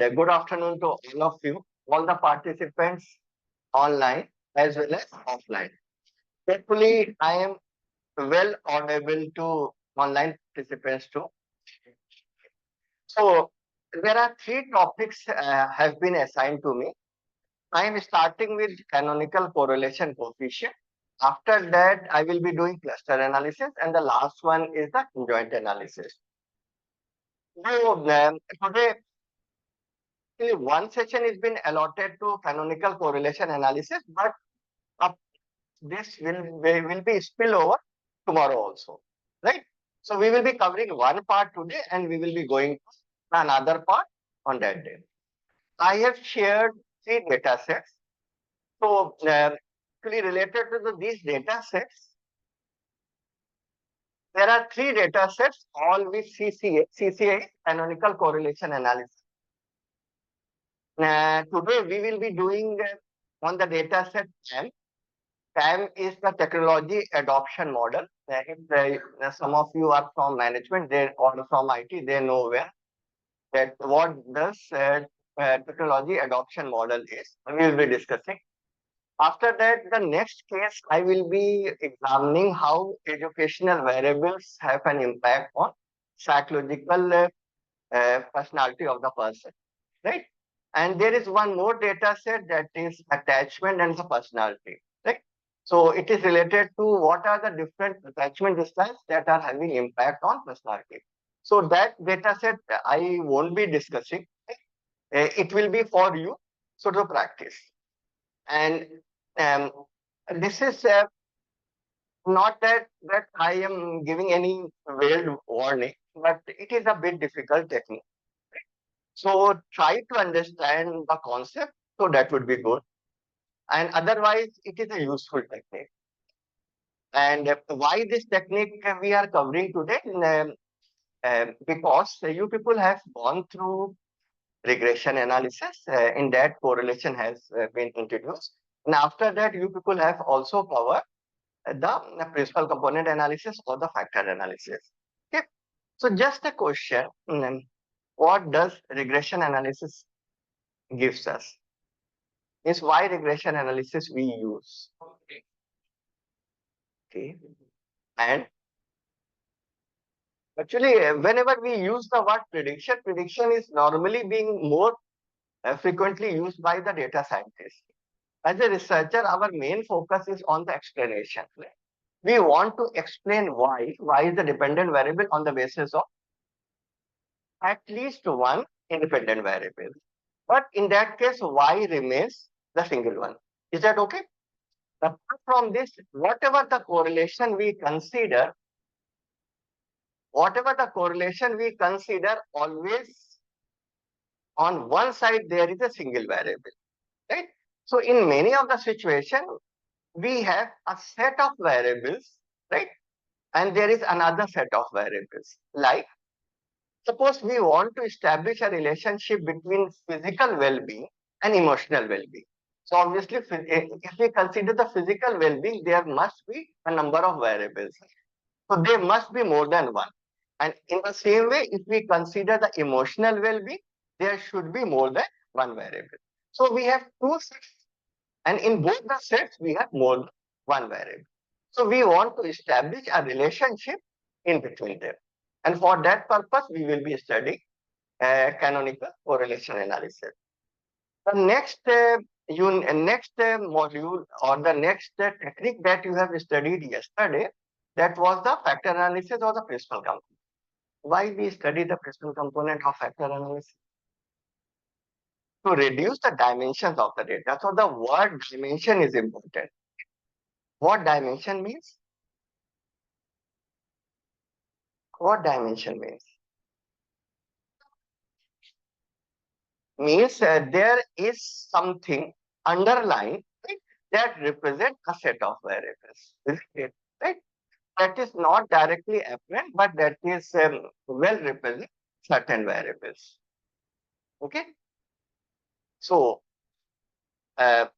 Good afternoon to all of you, all the participants online as well as offline. Hopefully, I am well audible to online participants too. So, there are three topics have been assigned to me. I am starting with canonical correlation coefficient. After that, I will be doing cluster analysis, and the last one is the conjoint analysis. So, today one session has been allotted to canonical correlation analysis, but this will be spillover tomorrow also, right? So we will be covering one part today, and we will be going to another part on that day. I have shared three data sets. So actually related to these data sets, there are three data sets, all with CCA. CCA is canonical correlation analysis. Today we will be doing on the data set CAM. CAM is the technology adoption model. If some of you are from management or from IT, they know what this technology adoption model is. We will be discussing. After that, the next case, I will be examining how educational variables have an impact on psychological personality of the person, right? And there is one more data set, that is attachment and the personality, right? So it is related to what are the different attachment styles that are having impact on personality. So that data set I won't be discussing. It will be for you, so to practice. And um, this is not that I am giving any veiled warning, but it is a bit difficult technique. So try to understand the concept, so that would be good. And otherwise, it is a useful technique. And why this technique we are covering today? Because you people have gone through regression analysis. In that, correlation has been introduced. And after that, you people have also covered the principal component analysis or the factor analysis. Okay. So just a question, what does regression analysis gives us? Is why regression analysis we use. Okay. And actually, whenever we use the word prediction, prediction is normally being more frequently used by the data scientists. As a researcher, our main focus is on the explanation. We want to explain why is the dependent variable on the basis of at least one independent variable. But in that case, y remains the single one. Is that okay? Apart from this, whatever the correlation we consider, always on one side there is a single variable, right? So in many of the situations, we have a set of variables, right? And there is another set of variables. Like, suppose we want to establish a relationship between physical well-being and emotional well-being. So obviously, if we consider the physical well-being, there must be a number of variables. So there must be more than one. And in the same way, if we consider the emotional well-being, there should be more than one variable. So we have two sets, and in both the sets, we have more than one variable. So we want to establish a relationship in between them. And for that purpose, we will be studying canonical correlation analysis. The next module or the next technique that you have studied yesterday, that was the factor analysis or the principal component. Why we study the principal component of factor analysis? To reduce the dimensions of the data. So the word dimension is important. What dimension means? What dimension means? Means there is something underlying, right, that represents a set of variables. Right? That is not directly apparent, but that is well represent certain variables. Okay. So let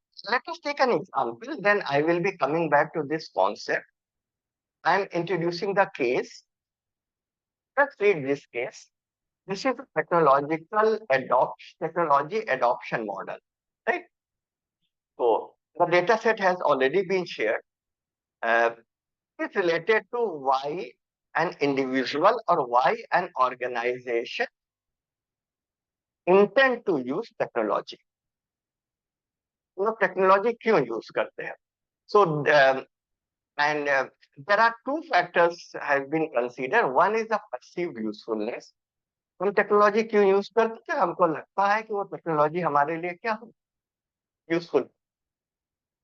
us take an example. Then I will be coming back to this concept. I am introducing the case. Let's read this case. This is a technology adoption model, right? So the data set has already been shared. It's related to why an individual or why an organization intend to use technology. Technology क्यों use करते हैं? सो and there are two factors have been considered. One is the perceived usefulness. हम technology क्यों use करते हैं? हमको लगता है कि वो टेक्नोलॉजी हमारे लिए क्या यूजफुल।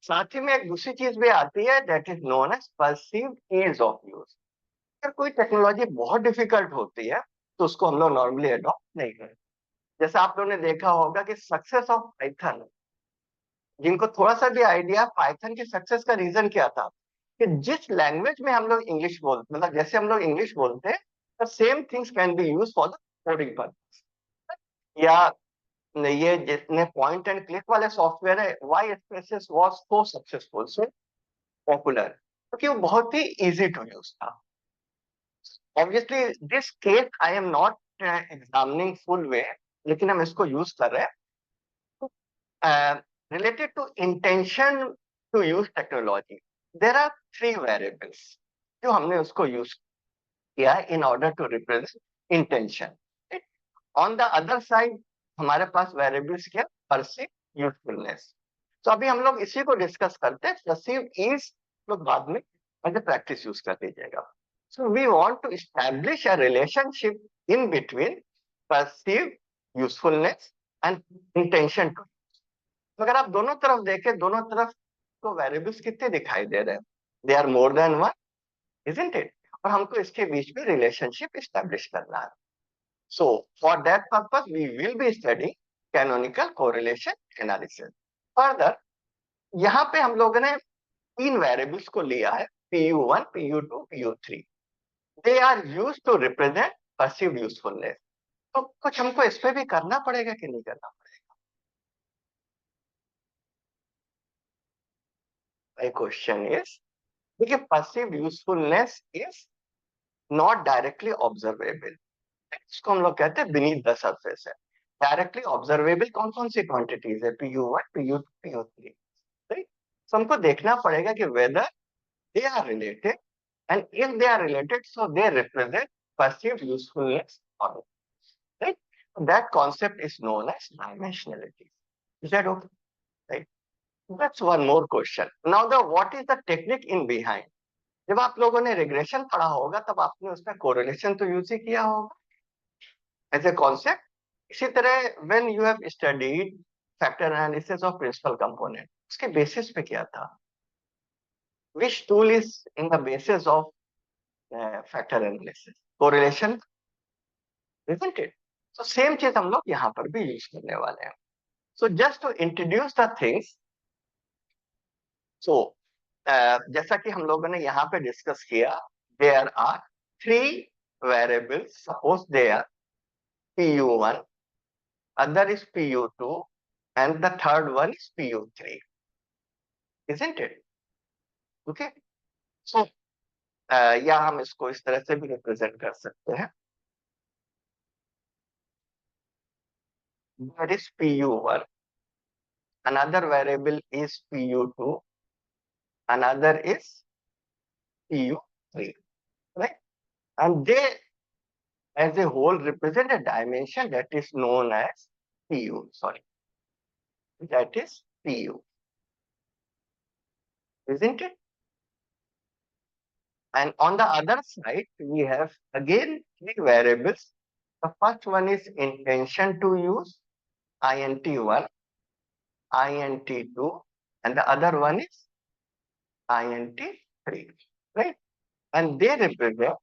साथ ही में एक दूसरी चीज भी आती है, that is known as perceived ease of use. अगर कोई टेक्नोलॉजी बहुत डिफिकल्ट होती है तो उसको हम लोग नॉर्मली अडॉप्ट नहीं करते। जैसे आप लोगों ने देखा होगा कि सक्सेस ऑफ पाइथन, जिनको थोड़ा सा भी आइडिया पाइथन की सक्सेस का रीजन क्या था, कि जिस लैंग्वेज में हम लोग इंग्लिश बोलते, मतलब जैसे हम लोग इंग्लिश बोलते हैं, the same things can be use for the coding purpose. या ये जितने पॉइंट एंड क्लिक वाले सॉफ्टवेयर है, why SPSS was so successful, so popular, क्योंकि वो बहुत ही इजी टू यूज था। Obviously this case I am not examining full way, लेकिन हम इसको यूज कर रहे हैं। Related to intention to use technology, there are three variables जो हमने उसको यूज किया in order to represent intention. On the other side, हमारे पास variables क्या? Perceived usefulness. तो अभी हम लोग इसी को डिस्कस करते हैं। Perceived is लोग बाद में अगर प्रैक्टिस यूज कर दीजिएगा। So we want to establish a relationship in between perceived usefulness and intention to। अगर आप दोनों तरफ देखें, दोनों तरफ तो वेरिएबल्स कितने दिखाई दे रहे हैं? They are more than one, isn't it? और हमको इसके बीच में रिलेशनशिप एस्टेब्लिश करना है। So for that purpose we will be study canonical correlation analysis. Further यहाँ पे हम लोगों ने तीन वेरिएबल्स को लिया है, PU1, PU2, PU3। They are used to represent perceived usefulness. तो कुछ हमको इस पे भी करना पड़ेगा कि नहीं करना पड़ेगा? My question is, देखिए perceived usefulness is not directly observable, इसको हम लोग कहते हैं beneath the surface है। डायरेक्टली ऑब्जर्वेबल कौन कौन सी क्वांटिटीज है? PU1, PU2, PU3, right? सो हमको देखना पड़ेगा कि whether they are related, and if they are related, so they represent perceived usefulness or not, right? That concept is known as dimensionality. Is that okay? Right? That's one more question. Now the what is the technique in behind? जब आप लोगों ने regression पढ़ा होगा तब आपने उसमें correlation तो यूज ही किया होगा एज ए कॉन्सेप्ट। इसी तरह when you have studied factor analysis of principal component, उसके बेसिस पे क्या था? Which tool is in the basis of factor analysis? Correlation, isn't it? So same चीज हम लोग यहाँ पर भी यूज करने वाले हैं। So just to introduce the things, so जैसा कि हम लोगों ने यहाँ पे डिस्कस किया, there are three variables, suppose they are PU1, other is PU2, and the third one is PU3, isn't it? Okay, so या हम इसको इस तरह से भी रिप्रेजेंट कर सकते हैं, that is PU1, another variable is PU2, another is PU3, right? And they as a whole represent a dimension that is known as PU, sorry, that is PU, isn't it? And on the other side, we have again three variables. The first one is intention to use, INT1, INT2, and the other one is INT3, right? And they represent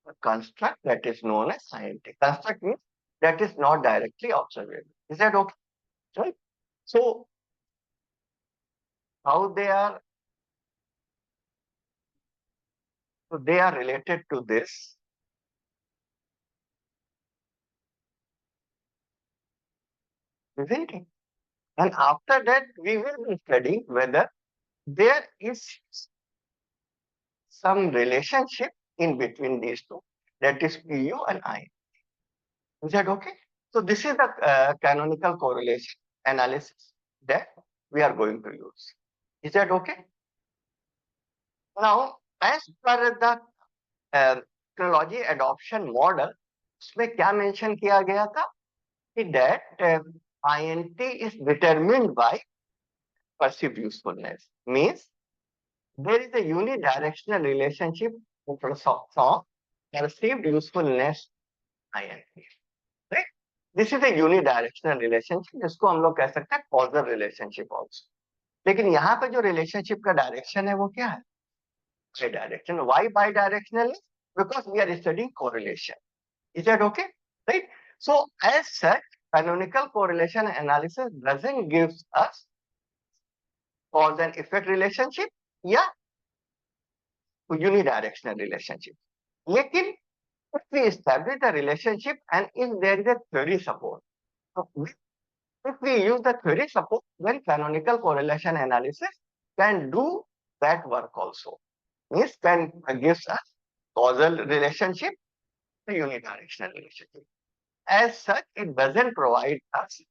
a construct that is known as INT. Construct means that is not directly observable. Is that okay? Right? So, how they are? So they are related to this. Isn't it? And after that, we will be studying whether there is some relationship in between these two. that is PU and INT. Is that okay? So this is the canonical correlation analysis that we are going to use. Is that okay? Now, as per the technology adoption model, उसमें क्या mention किया गया था कि that INT is determined by perceived usefulness. Means there is a unidirectional relationship between some perceived usefulness INT. Right? This is a unidirectional relationship जिसको हम लोग कह सकते हैं causal relationship also. लेकिन यहाँ पे जो relationship का direction है वो क्या है? Bidirectional. Why bidirectional? Because we are studying correlation. Is that okay? Right? So as such, canonical correlation analysis doesn't give us cause and effect relationship या unidirectional relationship. लेकिन if we establish the relationship and if there is a theory support, so if we use the theory support, then canonical correlation analysis can do that work also. Means can gives us causal relationship, the unidirectional relationship. As such, it doesn't provide us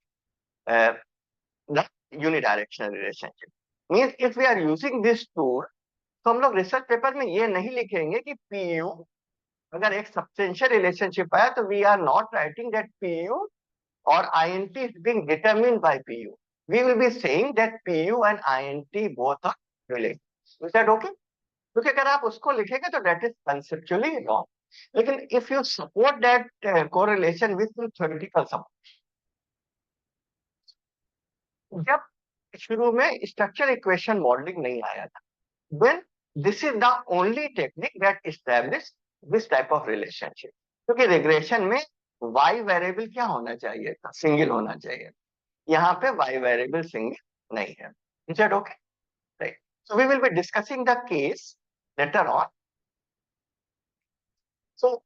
the unidirectional relationship. Means if we are using this tool, तो हम लोग research paper में ये नहीं लिखेंगे कि PU अगर एक सब्सटेंशियल रिलेशनशिप है तो we are not writing that PU or INT is being determined by PU. We will be saying that PU and INT both are related. Is that okay? क्योंकि अगर आप उसको लिखेंगे तो that is conceptually wrong. लेकिन if you support that correlation with theoretical support, जब शुरू में स्ट्रक्चर इक्वेशन मॉडलिंग नहीं आया था, then this is the only technique that established this type of relationship. क्योंकि रिग्रेशन में y वेरिएबल क्या होना चाहिए था? सिंगल होना चाहिए. यहाँ पे y वेरिएबल सिंगल नहीं है. Is that okay? Right. So we will be discussing the case later on. So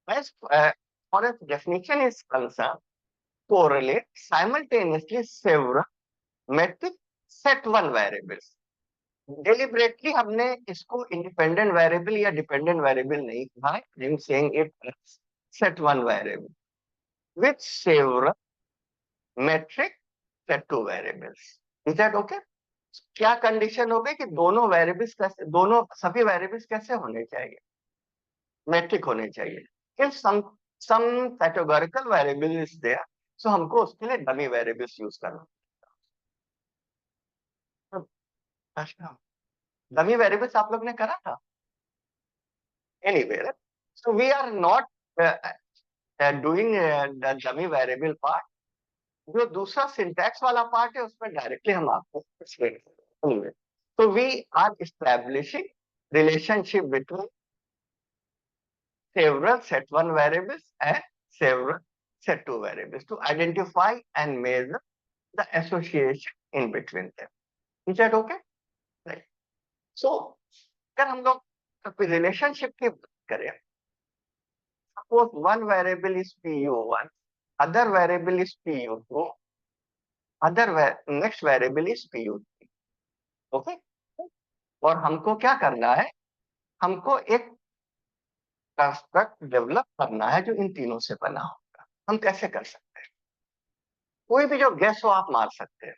as far as definition is concerned, correlate simultaneously several metric set one variables. Deliberately हमने इसको independent variable या dependent variable नहीं कहा है. I am saying it as set one variable with several metric set two variables. Is that okay? क्या condition हो गई कि दोनों वेरिएबल्स कैसे, दोनों सभी वेरिएबल्स कैसे होने चाहिए? मैट्रिक होने चाहिए. If some categorical variable is there, so हमको उसके लिए डमी वेरिएबल्स यूज करना. अच्छा, डमी वेरिएबल्स आप लोग ने करा था? Anyway, so we are not doing the dummy variable part. जो दूसरा सिंटैक्स वाला पार्ट है उसमें डायरेक्टली हम आपको एक्सप्लेन करेंगे. So we are establishing relationship between several set one variables and several set two variables to identify and measure the association in between them. Is that okay? Right. So अगर हम लोग relationship की बात करें, suppose one variable is PU1, other variable is PU2, next variable is PU3. Okay? और हमको क्या करना है? हमको एक कंस्ट्रक्ट डेवलप करना है जो इन तीनों से बना होगा. हम कैसे कर सकते हैं? कोई भी जो गेस हो आप मार सकते हैं.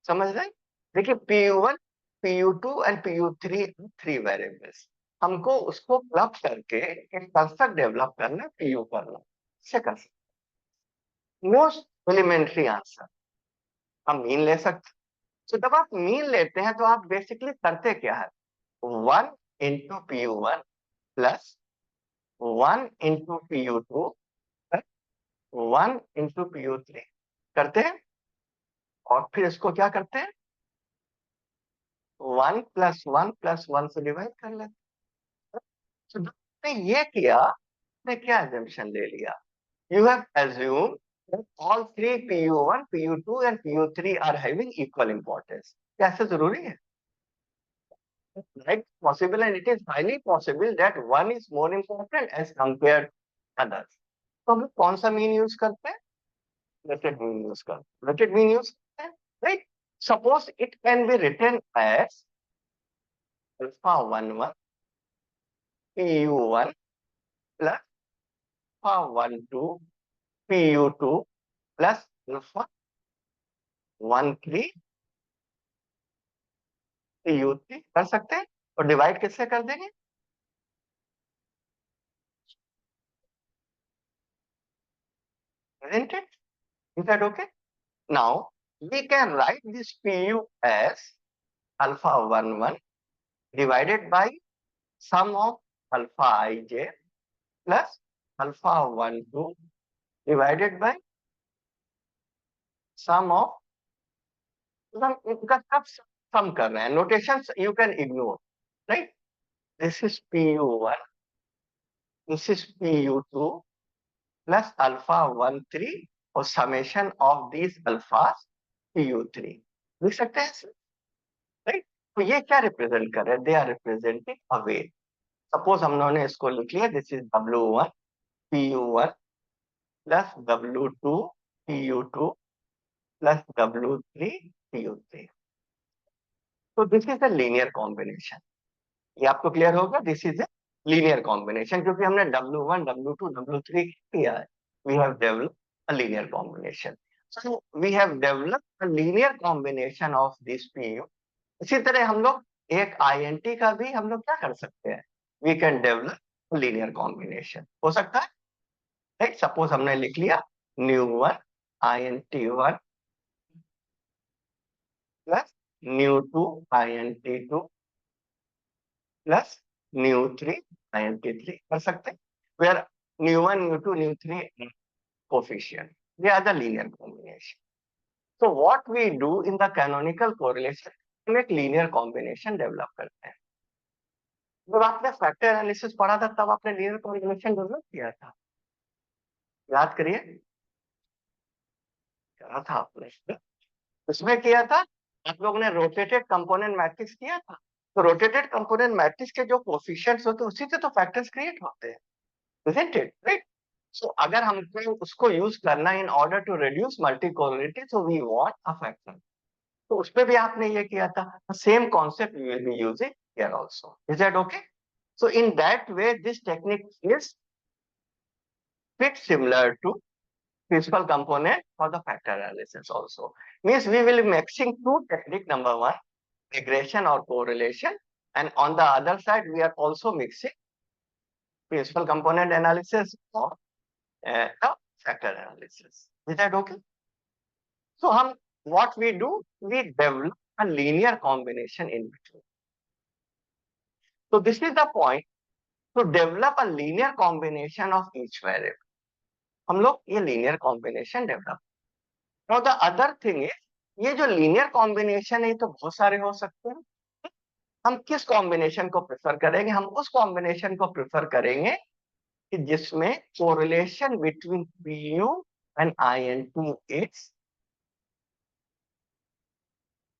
समझ रहे? देखिए PU1, PU2 and PU3 three variables. हमको उसको क्लब करके एक कंस्ट्रक्ट डेवलप करना है PU करना. कैसे कर सकते? मोस्ट एलिमेंट्री आंसर, हम मीन ले सकते. तो जब आप मीन लेते हैं तो आप बेसिकली करते क्या है? 1 into PU1 plus 1 into PU2 plus 1 into PU3 करते हैं. और फिर इसको क्या करते हैं? 1 प्लस 1 प्लस 1 से डिवाइड कर लेते हैं. तो जब आपने ये किया, आपने क्या एजम्पशन ले लिया? You have assumed that all three PU1, PU2 and PU3 are having equal importance. क्या ऐसा जरूरी है? Right? Possible, and it is highly possible that one is more important as compared to others. तो हम लोग कौन सा मीन यूज करते हैं? वेटेड मीन यूज करते हैं. वेटेड मीन यूज करते हैं. Right? Suppose it can be written as alpha 11 PU1 plus alpha 1 2 PU2 plus alpha 1 3 PU3 कर सकते हैं, और डिवाइड किससे कर देंगे? Isn't it? Is that okay? Now we can write this PU as alpha 1 1 divided by sum of alpha ij plus alpha 1 2 divided by sum of, इनका सब सम कर रहे हैं, notations you can ignore, right? This is PU1, this is PU2 plus alpha 1 3 और summation of these अल्फास PU3, लिख सकते हैं, right? तो ये क्या रिप्रेजेंट कर रहे हैं? They are representing a weight. Suppose हम लोगों ने इसको लिख लिया, this is W1 PU1 plus W2 PU2 plus W3 PU3। तो this is a linear combination. ये आपको क्लियर होगा, this is a linear combination, क्योंकि हमने W1 W2 W3 किया है। We have developed a linear combination, so we have developed a linear combination of this PU। इसी तरह हम लोग एक INT का भी हम लोग क्या कर सकते हैं? We can develop linear combination, हो सकता है, राइट? सपोज हमने लिख लिया न्यू1 INT1 plus न्यू2 INT2 plus न्यू3 INT3 कर सकते हैं, where न्यू1 न्यू2 न्यू3 coefficient, they are the linear combination. So what we do in the canonical correlation, हम एक लीनियर कॉम्बिनेशन डेवलप करते हैं। जब आपने फैक्टर एनालिसिस पढ़ा था तब आपने लीनियर कॉम्बिनेशन डेवलप किया था, याद करिए, क्या था आपने उसमें किया था? आप लोगों ने रोटेटेड कंपोनेंट मैट्रिक्स किया था। तो रोटेटेड कंपोनेंट मैट्रिक्स के जो कोफिशिएंट्स होते हैं उसी से तो फैक्टर्स क्रिएट होते हैं, isn't it? Right? So अगर हमको उसको यूज करना in order to reduce multicollinearity, so we want a factor, तो उसपे भी आपने ये किया था। Same concept we will be using here also, is that okay? So in that way this technique is bit similar to principal component for the factor analysis also. Means we will be mixing two technique, number one regression or correlation, and on the other side we are also mixing principal component analysis or the factor analysis. Is that okay? So what we do, we develop a linear combination in between. So this is the point, to develop a linear combination of each variable. हम लोग ये linear combination develop. Now the other thing is, ये जो linear combination है ये तो बहुत सारे हो सकते हैं। हम किस combination को prefer करेंगे? हम उस combination को prefer करेंगे कि जिसमें correlation between PU and INT is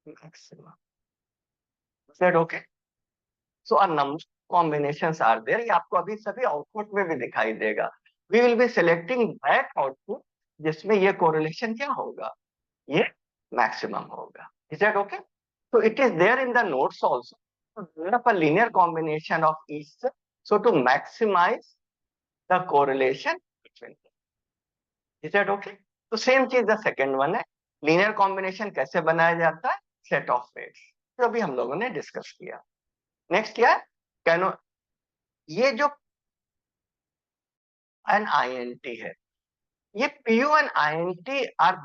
maximum. Is that okay? So a number of combinations are there. ये आपको अभी सभी आउटपुट में भी दिखाई देगा। We will be selecting that output जिसमें ये correlation क्या होगा? ये maximum होगा। Is that okay? So it is there in the notes also. So develop a linear combination of each. So to maximize the correlation between them. Is that okay? तो same चीज the second one है, linear combination कैसे बनाया जाता है? Set of weights, जो अभी हम लोगों ने डिस्कस किया। नेक्स्ट क्या है? कैनो, ये जो एन INT है, ये PU and INT are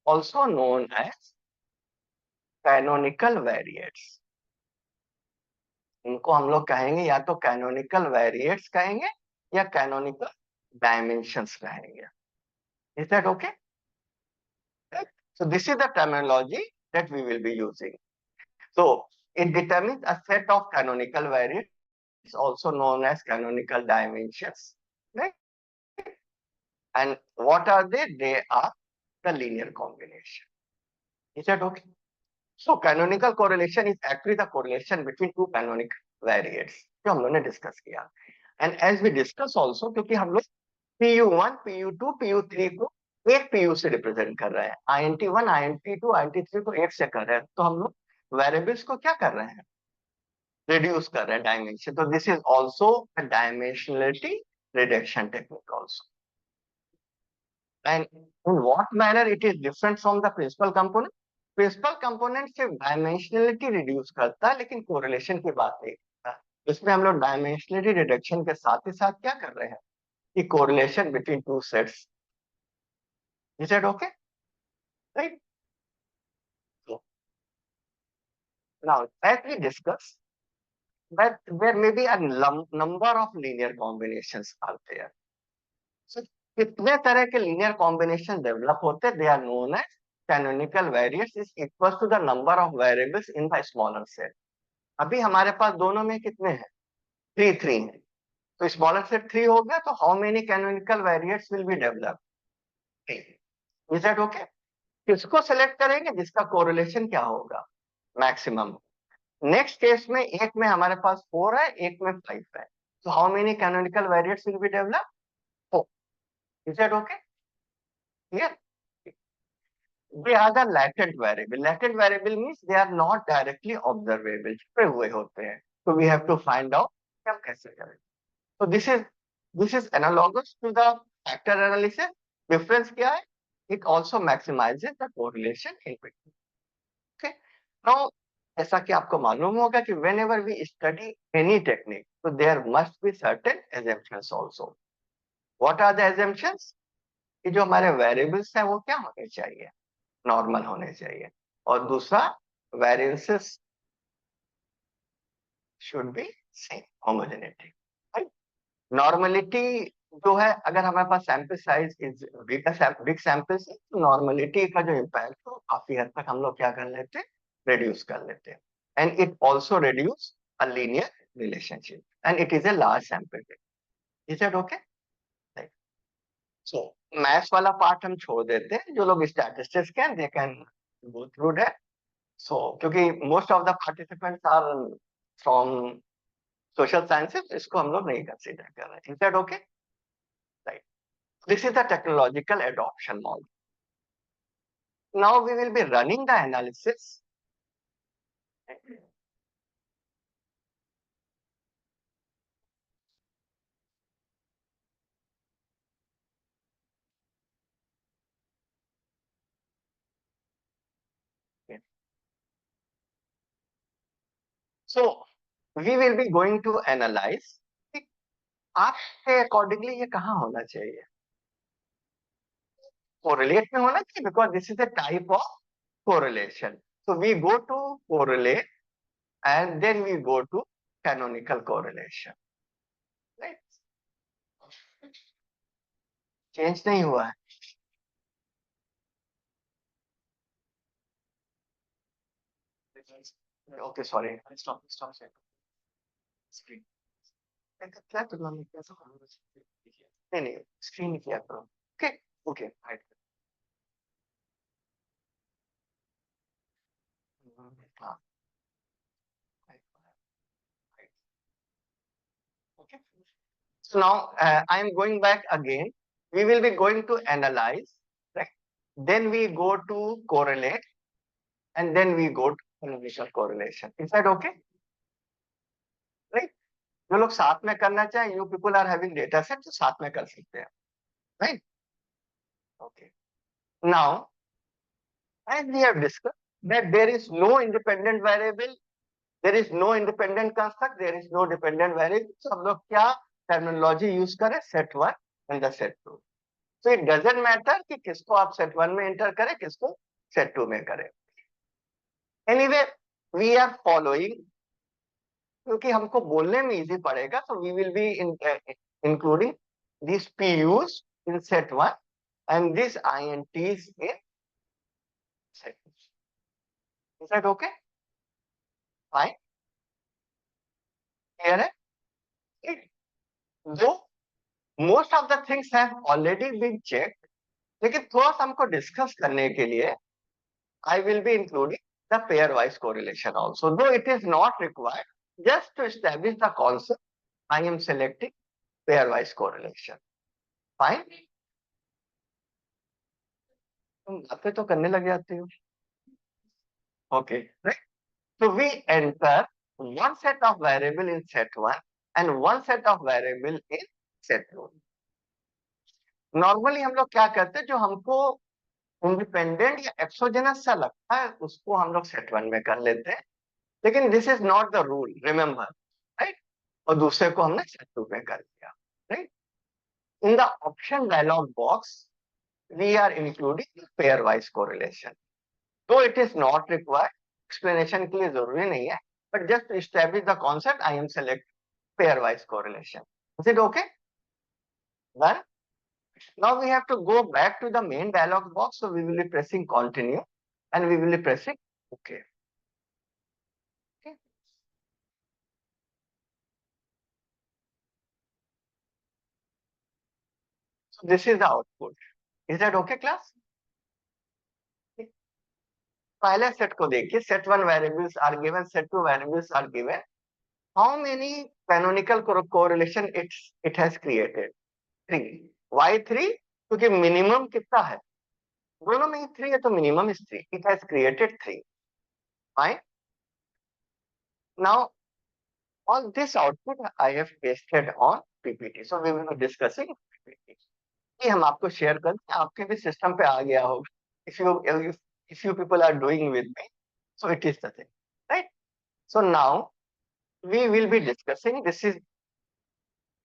also known as canonical variates. इनको हम लोग कहेंगे या तो कैनोनिकल वेरिएट्स कहेंगे या कैनोनिकल डायमेंशंस कहेंगे। Is that okay? So this is the terminology that we will be using. So it determines a set of canonical variates, also known as canonical dimensions, right? And what are they? They are the linear combination. Is that okay? So canonical correlation is actually the correlation between two canonical variates, जो हम लोगों ने discuss किया। And as we discuss also, क्योंकि हम लोग PU1, PU2, PU3 को एक PU से रिप्रेजेंट कर रहे हैं, INT1, INT2, INT3 को एक से कर रहे हैं, तो हम लोग वेरिएबल्स को क्या कर रहे हैं? रिड्यूस कर रहे हैं डायमेंशन। तो this is also a dimensionality reduction technique also. And in what manner it is different from the principal component? Principal component सिर्फ डायमेंशनलिटी रिड्यूस करता है, लेकिन कोरिलेशन की बात नहीं करता। इसमें हम लोग डायमेंशनलिटी रिडक्शन के साथ ही साथ क्या कर रहे हैं कि correlation between two sets. Is it okay? Right. Now as we discuss that there may be a number of linear combinations are there. So कितने तरह के linear combination develop होते हैं? They are known as canonical variates is equals to the number of variables in the smaller set. अभी हमारे पास दोनों में कितने हैं? 3 है। तो smaller set 3 हो गया, तो how many canonical variates will be developed? 3. Is that okay? किसको select करेंगे? जिसका correlation क्या होगा? Maximum. नेक्स्ट केस में एक में हमारे पास 4 है, एक में 5 है। So how many canonical variates will be developed? 4. Is that okay? Clear? They are the latent variable. Latent variable means they are not directly observable. छुपे हुए होते हैं। So we have to find out कि हम कैसे करें। So this is analogous to the factor analysis. Difference क्या है? It also maximizes the correlation in between. Okay. Now ऐसा कि आपको मालूम होगा कि whenever we study any technique, so there must be certain assumptions also. What are the assumptions? कि जो हमारे variables हैं वो क्या होने चाहिए? Normal होने चाहिए। और दूसरा variances should be same, homogeneity. Right? Normality जो है, अगर हमारे पास sample size is big samples है, तो normality का जो impact है काफी हद तक हम लोग क्या कर लेते हैं? Reduce कर लेते हैं। And it also reduce a linear relationship, and it is a large sample. Is that okay? Right. So maths वाला part हम छोड़ देते हैं। जो लोग statistics can, they can go through that. So क्योंकि most of the participants are from social sciences, इसको हम लोग नहीं consider कर रहे हैं। Is that okay? Right. This is the technological adoption model. Now we will be running the analysis. So we will be going to analyze कि आपके accordingly ये कहाँ होना चाहिए? Correlate में होना चाहिए, because this is a type of correlation. So we go to correlate and then we go to canonical correlation. Right? Change नहीं हुआ है। Okay, sorry. Stop screen. क्या तुलना में कैसा नहीं स्क्रीन किया करो। Okay, okay, right. Okay. So now I am going back again. We will be going to analyze, right? Then we go to correlate, and then we go to canonical correlation. Is that okay? Right? जो लोग साथ में करना चाहें, you people are having data set, तो साथ में कर सकते हैं, right? Okay. Now, as we have discussed that there is no independent variable, there is no independent construct, there is no dependent variable. So हम लोग क्या terminology use करें? Set 1 and the set 2. So it doesn't matter कि किसको आप set 1 में enter करें, किसको set 2 में करें। Anyway, we are following, क्योंकि हमको बोलने में easy पड़ेगा, so we will be including these PUs in set 1 and these INTs in set 2. Is that okay? Fine. Clear है? Though most of the things have already been checked, लेकिन थोड़ा सा हमको डिस्कस करने के लिए I will be including the pairwise correlation also, though it is not required. Just to establish the concept, I am selecting pairwise correlation. Fine. तुम बातें तो करने लग जाते हो. Okay, right? So we enter one set of variable in set 1 and one set of variable in set rule. Normally हम लोग क्या करते हैं, जो हमको इंडिपेंडेंट या एक्सोजेनस सा लगता है उसको हम लोग सेट वन में कर लेते हैं, लेकिन this is not the rule, remember, right. और दूसरे को हमने सेट टू में कर दिया, right. In the option dialog box we are including pairwise correlation, तो it is not required, explanation के लिए जरूरी नहीं है, but just establish the concept, I am select pairwise correlation. Is it okay? Done. Now we have to go back to the main dialog box, so we will be pressing continue and we will be pressing OK. Okay. So this is the output. Is that okay, class? पहले set को देखिए, set one variables are given, set two variables are given. How many canonical correlation it has created? 3. Why 3? क्योंकि minimum कितना है, दोनों में ही 3 है, तो minimum is 3. It has created 3. Fine. Now all this output I have pasted on PPT. So we will be discussing PPT. ये हम आपको शेयर कर दें, आपके भी सिस्टम पे आ गया होगा. If you people are doing with me, so it is the thing, right? So now we will be discussing. This is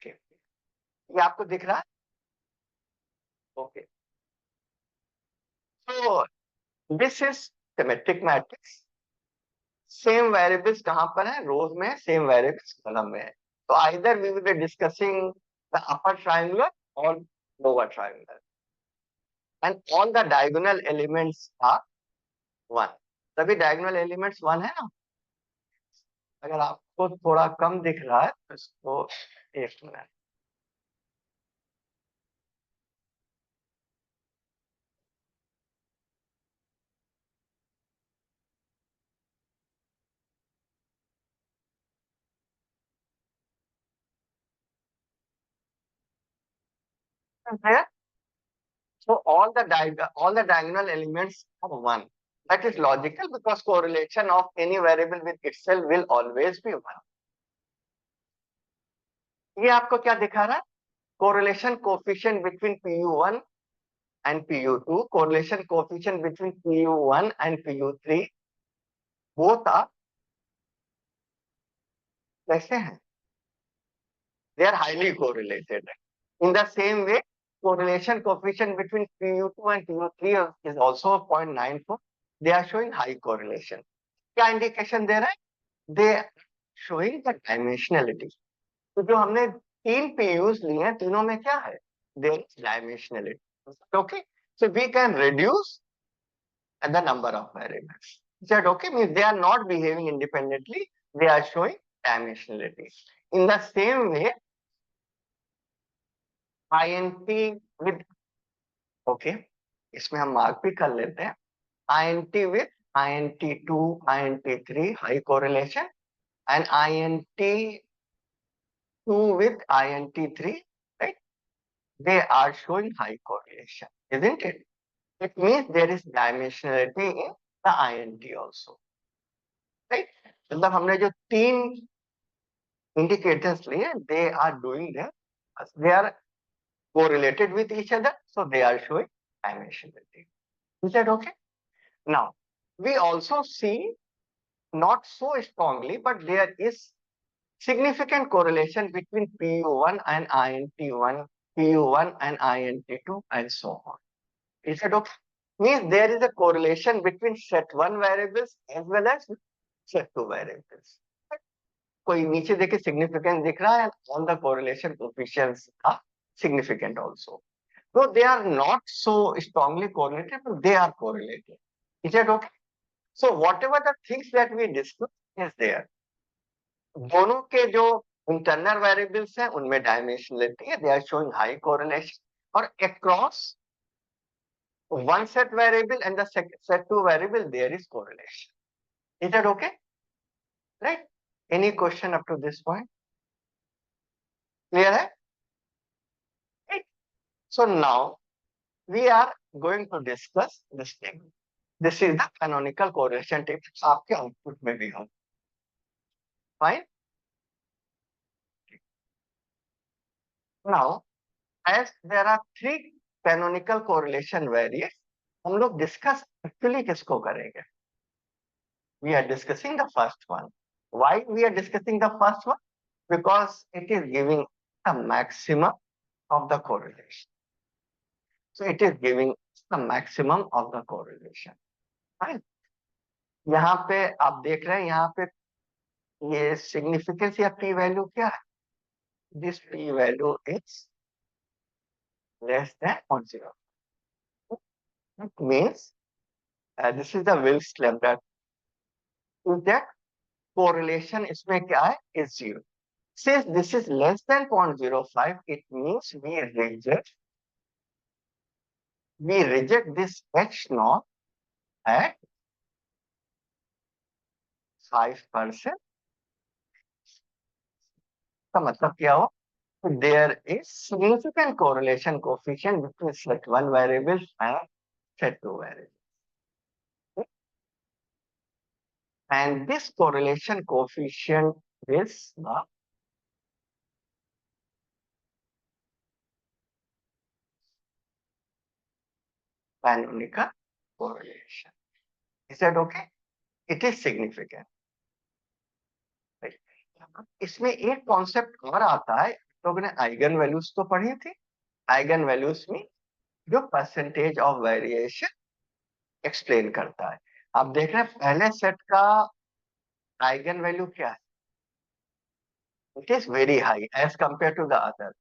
okay. ये आपको दिख रहा है? Okay. So this is symmetric matrix. Same variables कहां पर है? रोज में. सेम वेरिएबल्स कॉलम में है. तो either we will be discussing the upper triangular और lower triangular, and all the diagonal elements are 1. सभी डायगोनल एलिमेंट्स 1 है ना. अगर आपको थोड़ा कम दिख रहा है तो इसको एक minute. So all the diagonal elements are 1. That is logical because correlation of any variable with itself will always be 1. ये आपको क्या दिखा रहा है? Correlation coefficient between PU1 and PU2, correlation coefficient between PU1 and PU3, both are कैसे हैं? They are highly correlated. In the same way, correlation coefficient between PU2 and PU3 is also 0.94. They are showing high correlation. क्या indication दे रहा है? They are showing the dimensionality. तो जो हमने 3 PUs लिए हैं, तीनों में क्या है? There is dimensionality. Okay, so we can reduce the number of variables. Is that okay? Means they are not behaving independently, they are showing dimensionality. In the same way, INT with, okay, इसमें हम mark भी कर लेते हैं. INT with INT2, INT3 high correlation, and INT2 with INT3, right? They are showing high correlation, isn't it? It means there is dimensionality in the INT also, right? मतलब हमने जो 3 indicators लिए, they are doing their, they are correlated with each other, so they are showing dimensionality. Is that okay? Now, we also see not so strongly, but there is significant correlation between PU1 and INT1, PU1 and INT2, and so on. Is that okay? Means there is a correlation between set 1 variables as well as set 2 variables. कोई नीचे देखे significant दिख रहा है, all the correlation coefficients are significant also. So they are not so strongly correlated, but they are correlated. Is that okay? So whatever the things that we discussed is there. दोनों के जो internal variables हैं उनमें dimensionality है, they are showing high correlation. और across one set variable and the set 2 variable there is correlation. Is that okay? Right? Any question up to this point? Clear hai? Right. So now we are going to discuss this thing. This is the canonical correlation table. आपके output में भी हो. Fine. Now as there are three canonical correlation variates, हम लोग discuss actually किसको करेंगे? We are discussing the first one. Why we are discussing the first one? Because it is giving the maximum of the correlation. So it is giving the maximum of the correlation. Right? यहाँ पे आप देख रहे हैं, यहाँ पे ये significance या p वैल्यू क्या है? This p value is less than 0. It means this is the Wilks lambda. Is that correlation इसमें क्या है? Is 0. Since this is less than 0.05, it means we reject this H naught at 5%. का मतलब क्या हो? There is significant correlation coefficient between set 1 variable and set 2 variable. And this correlation coefficient is the canonical correlation. Is that okay? It is significant. Right? इसमें एक concept और आता है, लोगों ने आइगन वैल्यूज तो पढ़ी थी. आइगन वैल्यूज में जो परसेंटेज ऑफ वेरिएशन एक्सप्लेन करता है. आप देख रहे हैं पहले सेट का आइगन वैल्यू क्या है? It is very high as compare to the other.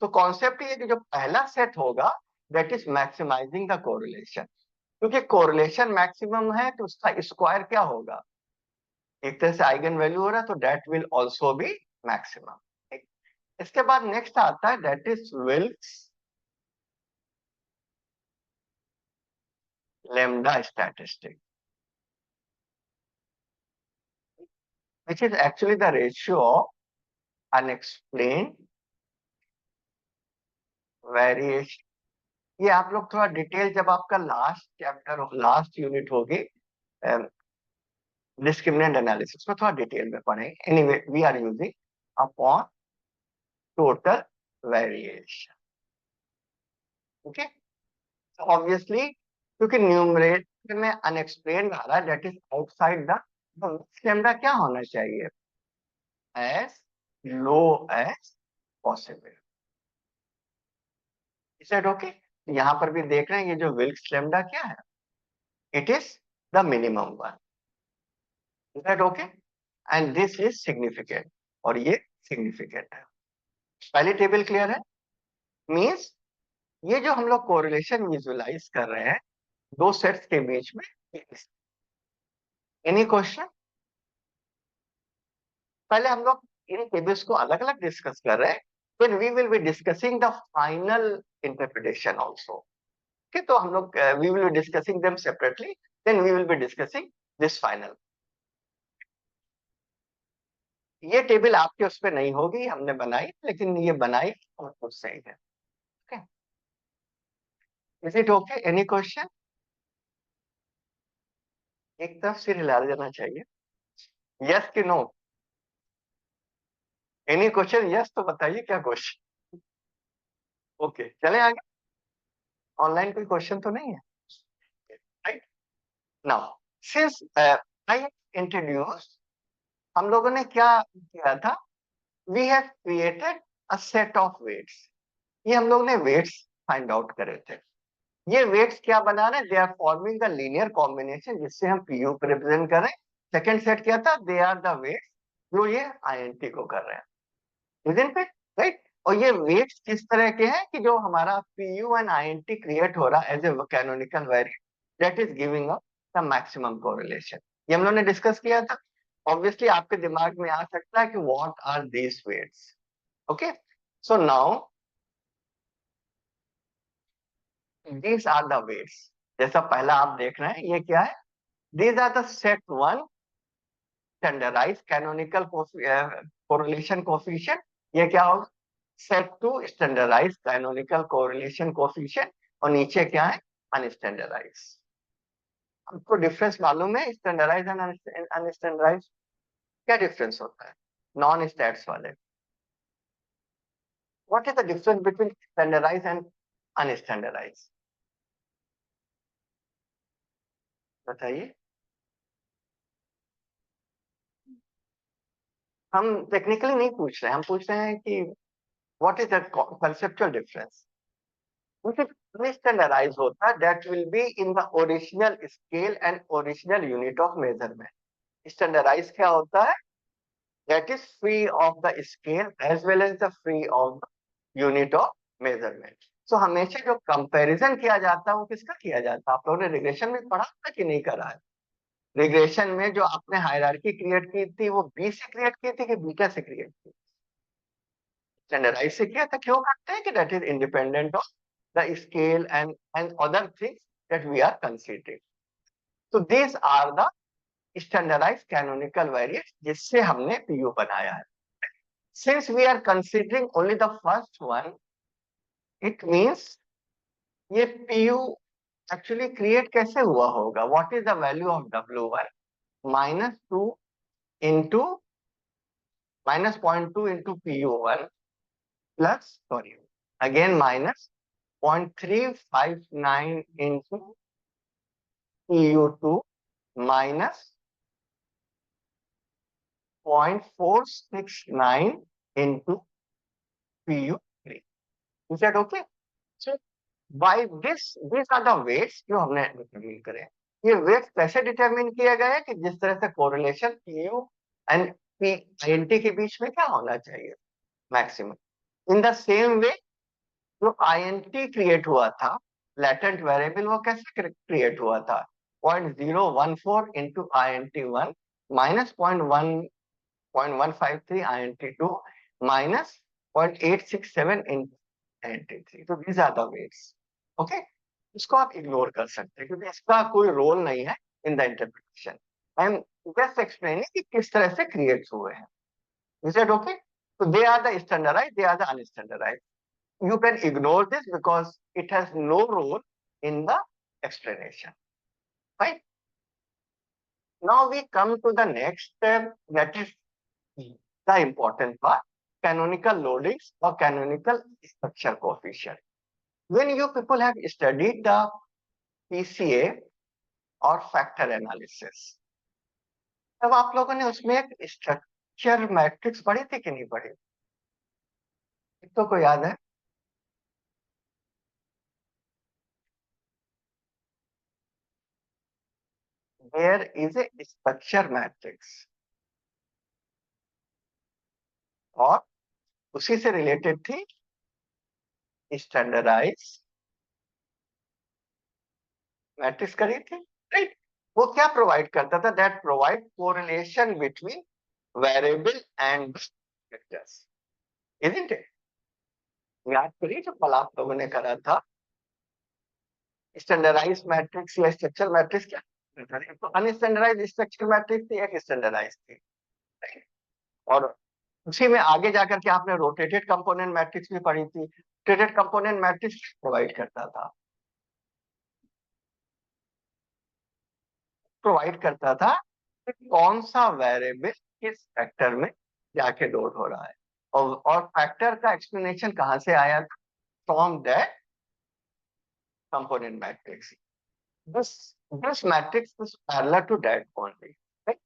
तो कॉन्सेप्ट ये कि जो पहला सेट होगा that is maximising the correlation. क्योंकि कोरिलेशन मैक्सिमम है तो उसका स्क्वायर क्या होगा? एक तरह से आइगन वैल्यू हो रहा है तो that will also be maximum. इसके बाद नेक्स्ट आता है that is Wilkes lambda statistic, which is actually the ratio of unexplained variation. ये आप लोग थोड़ा डिटेल जब आपका लास्ट चैप्टर लास्ट यूनिट होगी डिस्क्रिमिनेंट एनालिसिस में थोड़ा डिटेल में पढ़ेंगे. Anyway we are using upon total variation. Okay, obviously क्योंकि न्यूमरेटर में अनएक्सप्लेन्ड आ रहा है that is outside the lambda क्या होना चाहिए? As low as possible. Is that okay? यहाँ पर भी देख रहे हैं ये जो विल्क्स लैम्डा क्या है? It is the minimum one. Is that okay? And this is significant और ये सिग्निफिकेंट है. पहली टेबल क्लियर है? मींस ये जो हम लोग कोरिलेशन विजुअलाइज कर रहे हैं दो सेट्स के बीच में. Any question? पहले हम लोग इन टेबल्स को अलग अलग डिस्कस कर रहे हैं. then we will be discussing the final interpretation also. Okay, तो हम लोग we will be discussing them separately, then we will be discussing this final. ये टेबल आपके उस पर नहीं होगी, हमने बनाई, लेकिन ये बनाई और कुछ सही है. Okay, is it okay? Any question? एक तरफ सिर हिला देना चाहिए. यस कि नो? Any question? यस तो बताइए क्या क्वेश्चन. ओके, चले आगे. ऑनलाइन कोई क्वेश्चन तो नहीं है? Right now since I introduce, हम लोगों ने क्या किया था? We have created a set of weights. ये हम लोग ने वेट्स फाइंड आउट करे थे. ये वेट्स क्या बना रहे हैं? They are forming a linear combination जिससे हम पीयू को रिप्रेजेंट करें. सेकंड सेट क्या था? दे आर द वेट्स जो ये आईएनटी को कर रहे हैं. Isn't it right? और ये वेट्स किस तरह के हैं कि जो हमारा पीयू एंड आईएनटी क्रिएट हो रहा है as a canonical variant that is giving us the maximum correlation. ये हम लोगों ने डिस्कस किया था. ऑब्वियसली आपके दिमाग में आ सकता है कि what are these weights. Okay, so now these are the weights. जैसा पहला आप देख रहे हैं ये क्या है? These are the set one standardised canonical correlation coefficient. ये क्या होगा? Set two standardised canonical correlation coefficient. और नीचे क्या है? अनस्टैंडर्डाइज्ड. आपको डिफरेंस मालूम है स्टैंडर्डाइज्ड एंड अनस्टैंडर्डाइज्ड? क्या डिफरेंस होता है नॉन स्टैट्स वाले? What is the difference between standardized and unstandardized? बताइए. हम टेक्निकली नहीं पूछ रहे हैं, हम पूछ रहे हैं कि what is the conceptual difference? Which standardized होता है that will be in the original scale and original unit of measurement. Standardized क्या होता है? That is free of the scale as well as the free of the unit of measurement. So हमेशा जो comparison किया जाता है वो किसका किया जाता है? आप लोगों ने रिग्रेशन में पढ़ा था कि नहीं करा है? रिग्रेशन में जो आपने हायरार्की क्रिएट की थी वो बी से क्रिएट की थी कि बीटा से क्रिएट की? स्टैंडर्डाइज से किया था. क्यों करते हैं कि that is independent of the scale and other things that we are considering. तो this are the standardized canonical variants जिससे हमने पीयू बनाया है. Since we are considering only the first one, it means ये पीयू एक्चुअली क्रिएट कैसे हुआ होगा? What is the value of W1? -2 into -0.2 into PU1 plus, sorry, again minus 0.359 into PU2 minus 0.469 into PU3. Is that okay? So by this, these are the weights जो हमने determine करे. ये weights कैसे determine किया गया है कि जिस तरह से कोरिलेशन PU एंड PINT के बीच में क्या होना चाहिए? मैक्सिमम. इन द सेम वे जो INT क्रिएट हुआ था, लेटेंट वेरिएबल, वो कैसे क्रिएट हुआ था? 0.014 into INT1 minus 0.153 INT2 minus 0.867 into INT3. तो these are the weights. Okay, इसको आप इग्नोर कर सकते हैं क्योंकि इसका कोई रोल नहीं है in the interpretation. I am just explaining कि किस तरह से क्रिएट हुए हैं. Is it okay? So they are the standardized, they are the unstandardized. You can ignore this because it has no role in the explanation. Right? Now we come to the next step, that is the important part, canonical loadings or canonical structure coefficient. When you people have studied the PCA or factor analysis, तब आप लोगों ने उसमें एक structure matrix पढ़ी थी कि नहीं पढ़ी? तो को याद है? There is a structure matrix और उसी से रिलेटेड थी स्टैंडर्डाइज मैट्रिक्स करी थी. राइट? वो क्या प्रोवाइड करता था? That provide correlation between variable and vectors. Isn't it? याद करिए जो कल आप लोगों ने करा था स्टैंडर्डाइज मैट्रिक्स या स्ट्रक्चर मैट्रिक्स क्या. तो अनस्टैंडर्डाइज स्ट्रक्चर मैट्रिक्स थी, एक स्टैंडर्डाइज थी. राइट? और उसी में आगे जाकर के आपने रोटेटेड कंपोनेंट मैट्रिक्स भी पढ़ी थी. रोटेटेड कंपोनेंट मैट्रिक्स प्रोवाइड करता था, कि कौन सा वेरिएबल किस फैक्टर में जाके लोड हो रहा है. और फैक्टर का एक्सप्लेनेशन कहां से आया था? From that component matrix. This matrix is parallel to that only. Right?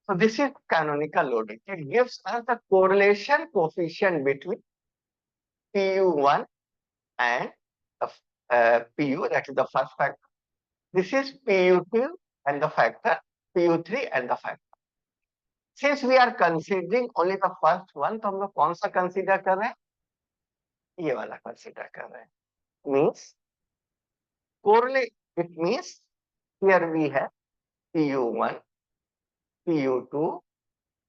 So this is canonical loading. It gives us the correlation coefficient between PU1 and PU, that is the first factor. This is PU2 and the factor, PU3 and the factor. Since we are considering only the first one, तो हम लोग कौन सा consider कर रहे हैं? ये वाला कंसीडर कर रहे हैं. Means correlate. It means here we have PU1, PU2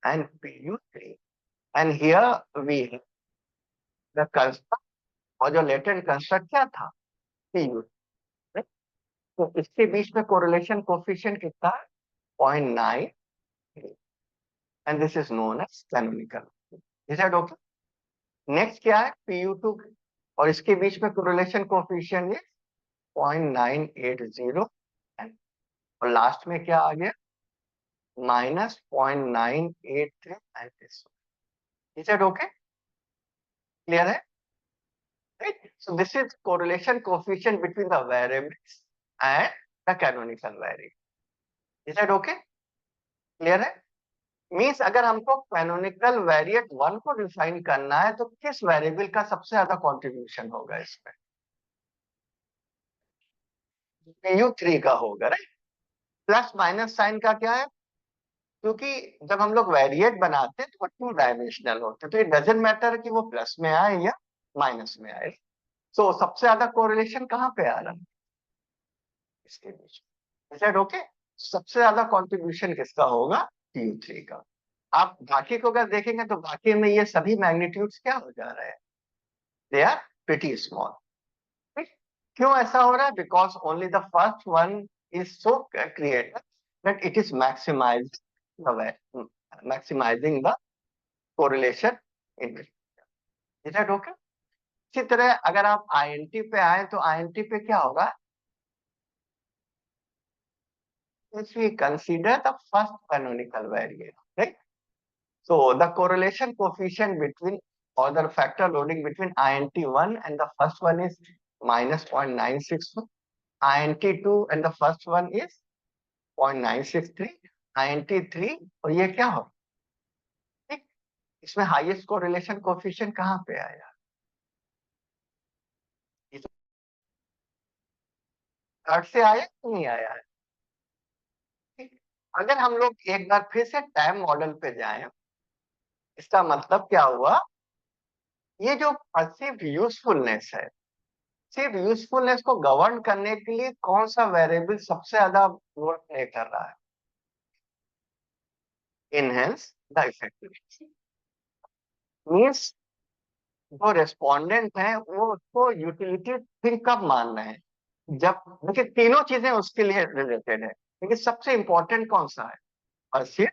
and PU3, and here we have the construct, और जो लेटेंट कंस्ट्रक्ट क्या था? PU. तो इसके बीच में कोरिलेशन कोफिशिएंट कितना है? 0.9, and this is known as canonical. Is that okay? Next क्या है? PU2, और इसके बीच में कोरिलेशन कोफिशिएंट है 0.980, और लास्ट में क्या आ गया? -0.983. Is that okay? क्लियर है? So this is correlation coefficient between the variables and the canonical variable. Is that okay? Clear है? मीन्स अगर हमको कैनोनिकल वेरिएट 1 को डिफाइन करना है तो किस वेरिएबल का सबसे ज्यादा कंट्रीब्यूशन होगा इसमें? PU3 का होगा, राइट? प्लस माइनस साइन का क्या है? क्योंकि जब हम लोग वेरिएट बनाते हैं तो वो 2 डायमेंशनल होते हैं, तो इट डजंट मैटर कि वो प्लस में आए या माइनस में आए। सो सबसे ज्यादा कोरिलेशन कहाँ पे आ रहा है? इसके बीच। Is that okay? सबसे ज्यादा कंट्रीब्यूशन किसका होगा? PU3 का। आप बाकी को अगर देखेंगे तो बाकी में ये सभी मैग्नीट्यूड्स क्या हो जा रहे हैं? They are pretty small. क्यों ऐसा हो रहा है? Because only the first one is so created that it is maximising the correlation in between. Is that okay? इसी तरह अगर आप INT पे आए तो INT पे क्या होगा? If we consider the first canonical variable, right? So the correlation coefficient between or the factor loading between INT1 and the first one is minus 0.961, INT2 and the first one is 0.963, INT3 और ये क्या हो? ठीक, इसमें highest correlation coefficient कहाँ पे आया? Third से आया कि नहीं आया है? ठीक, अगर हम लोग एक बार फिर से टाइम मॉडल पे जाएं, इसका मतलब क्या हुआ? ये जो परसीव्ड यूजफुलनेस है, सिर्फ यूजफुलनेस को गवर्न करने के लिए कौन सा वेरिएबल सबसे ज्यादा रोल प्ले कर रहा है? Enhance the effectivity. मीन्स जो रेस्पोंडेंट है वो उसको यूटिलिटी फिर कब मान रहे हैं? जब देखिए तीनों चीजें उसके लिए रिलेटेड है, लेकिन सबसे इंपॉर्टेंट कौन सा है? Perceived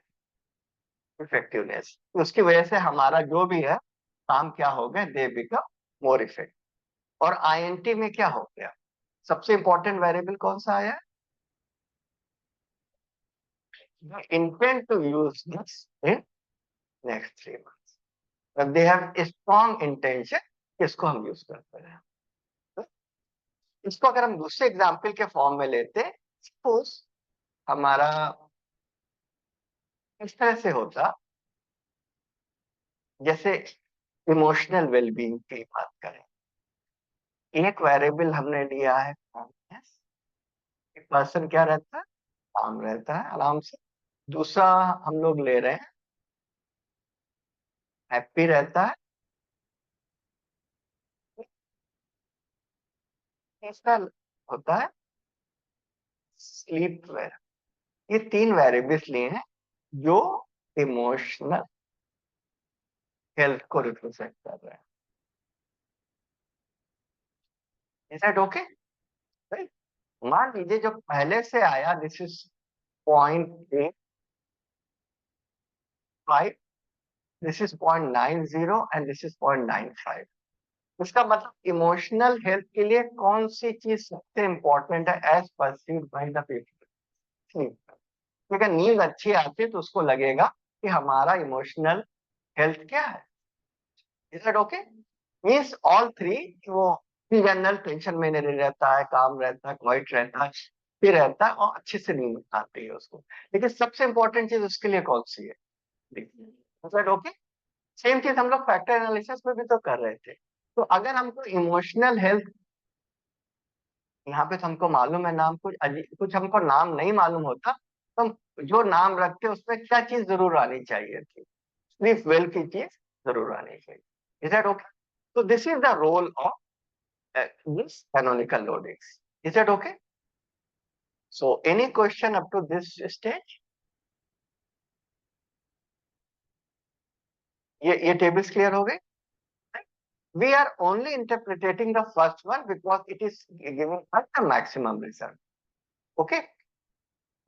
effectiveness. उसकी वजह से हमारा जो भी है काम क्या हो गए? They become more effective. और INT में क्या हो गया? सबसे इंपॉर्टेंट वेरिएबल कौन सा आया? The intent to use this in next 3 months. But they have a strong intention, इसको हम यूज करते हैं। इसको अगर हम दूसरे एग्जाम्पल के फॉर्म में लेते हैं, सपोज हमारा इस तरह से होता, जैसे इमोशनल वेलबींग की बात करें, एक वेरिएबल हमने लिया है calmness, एक पर्सन क्या रहता है? काम रहता है आराम से। दूसरा हम लोग ले रहे हैं हैप्पी रहता है। तीसरा होता है स्लीप वेर। ये 3 वेरिएबल्स लिए हैं जो इमोशनल हेल्थ को रिप्रेजेंट कर रहे हैं। Is that okay? राइट? मान लीजिए जो पहले से आया, this is 0.85, this is 0.90 and this is 0.95। इसका मतलब इमोशनल हेल्थ के लिए कौन सी चीज सबसे इंपॉर्टेंट है as perceived by the people? Sleep. क्योंकि नींद अच्छी आती है तो उसको लगेगा कि हमारा इमोशनल हेल्थ क्या है। Is that okay? Means all three, वो जनरल टेंशन में नहीं रहता है, काम रहता है, क्वाइट रहता है, फिर रहता है और अच्छे से नींद आती है उसको। लेकिन सबसे इंपॉर्टेंट चीज उसके लिए कौन सी है? देखिए ओके, सेम चीज हम लोग फैक्टर एनालिसिस में भी तो कर रहे थे। तो अगर हमको इमोशनल हेल्थ, यहाँ पे तो हमको मालूम है नाम, कुछ हमको नाम नहीं मालूम होता तो हम जो नाम रखते उसमें क्या चीज जरूर आनी चाहिए थी? स्लीप वेल की चीज जरूर आनी चाहिए। Is that okay? तो this is the role of this canonical loadings. Is that okay? So any question up to this stage? ये tables clear हो गए? We are only interpreting the first one because it is giving us the maximum result. Okay?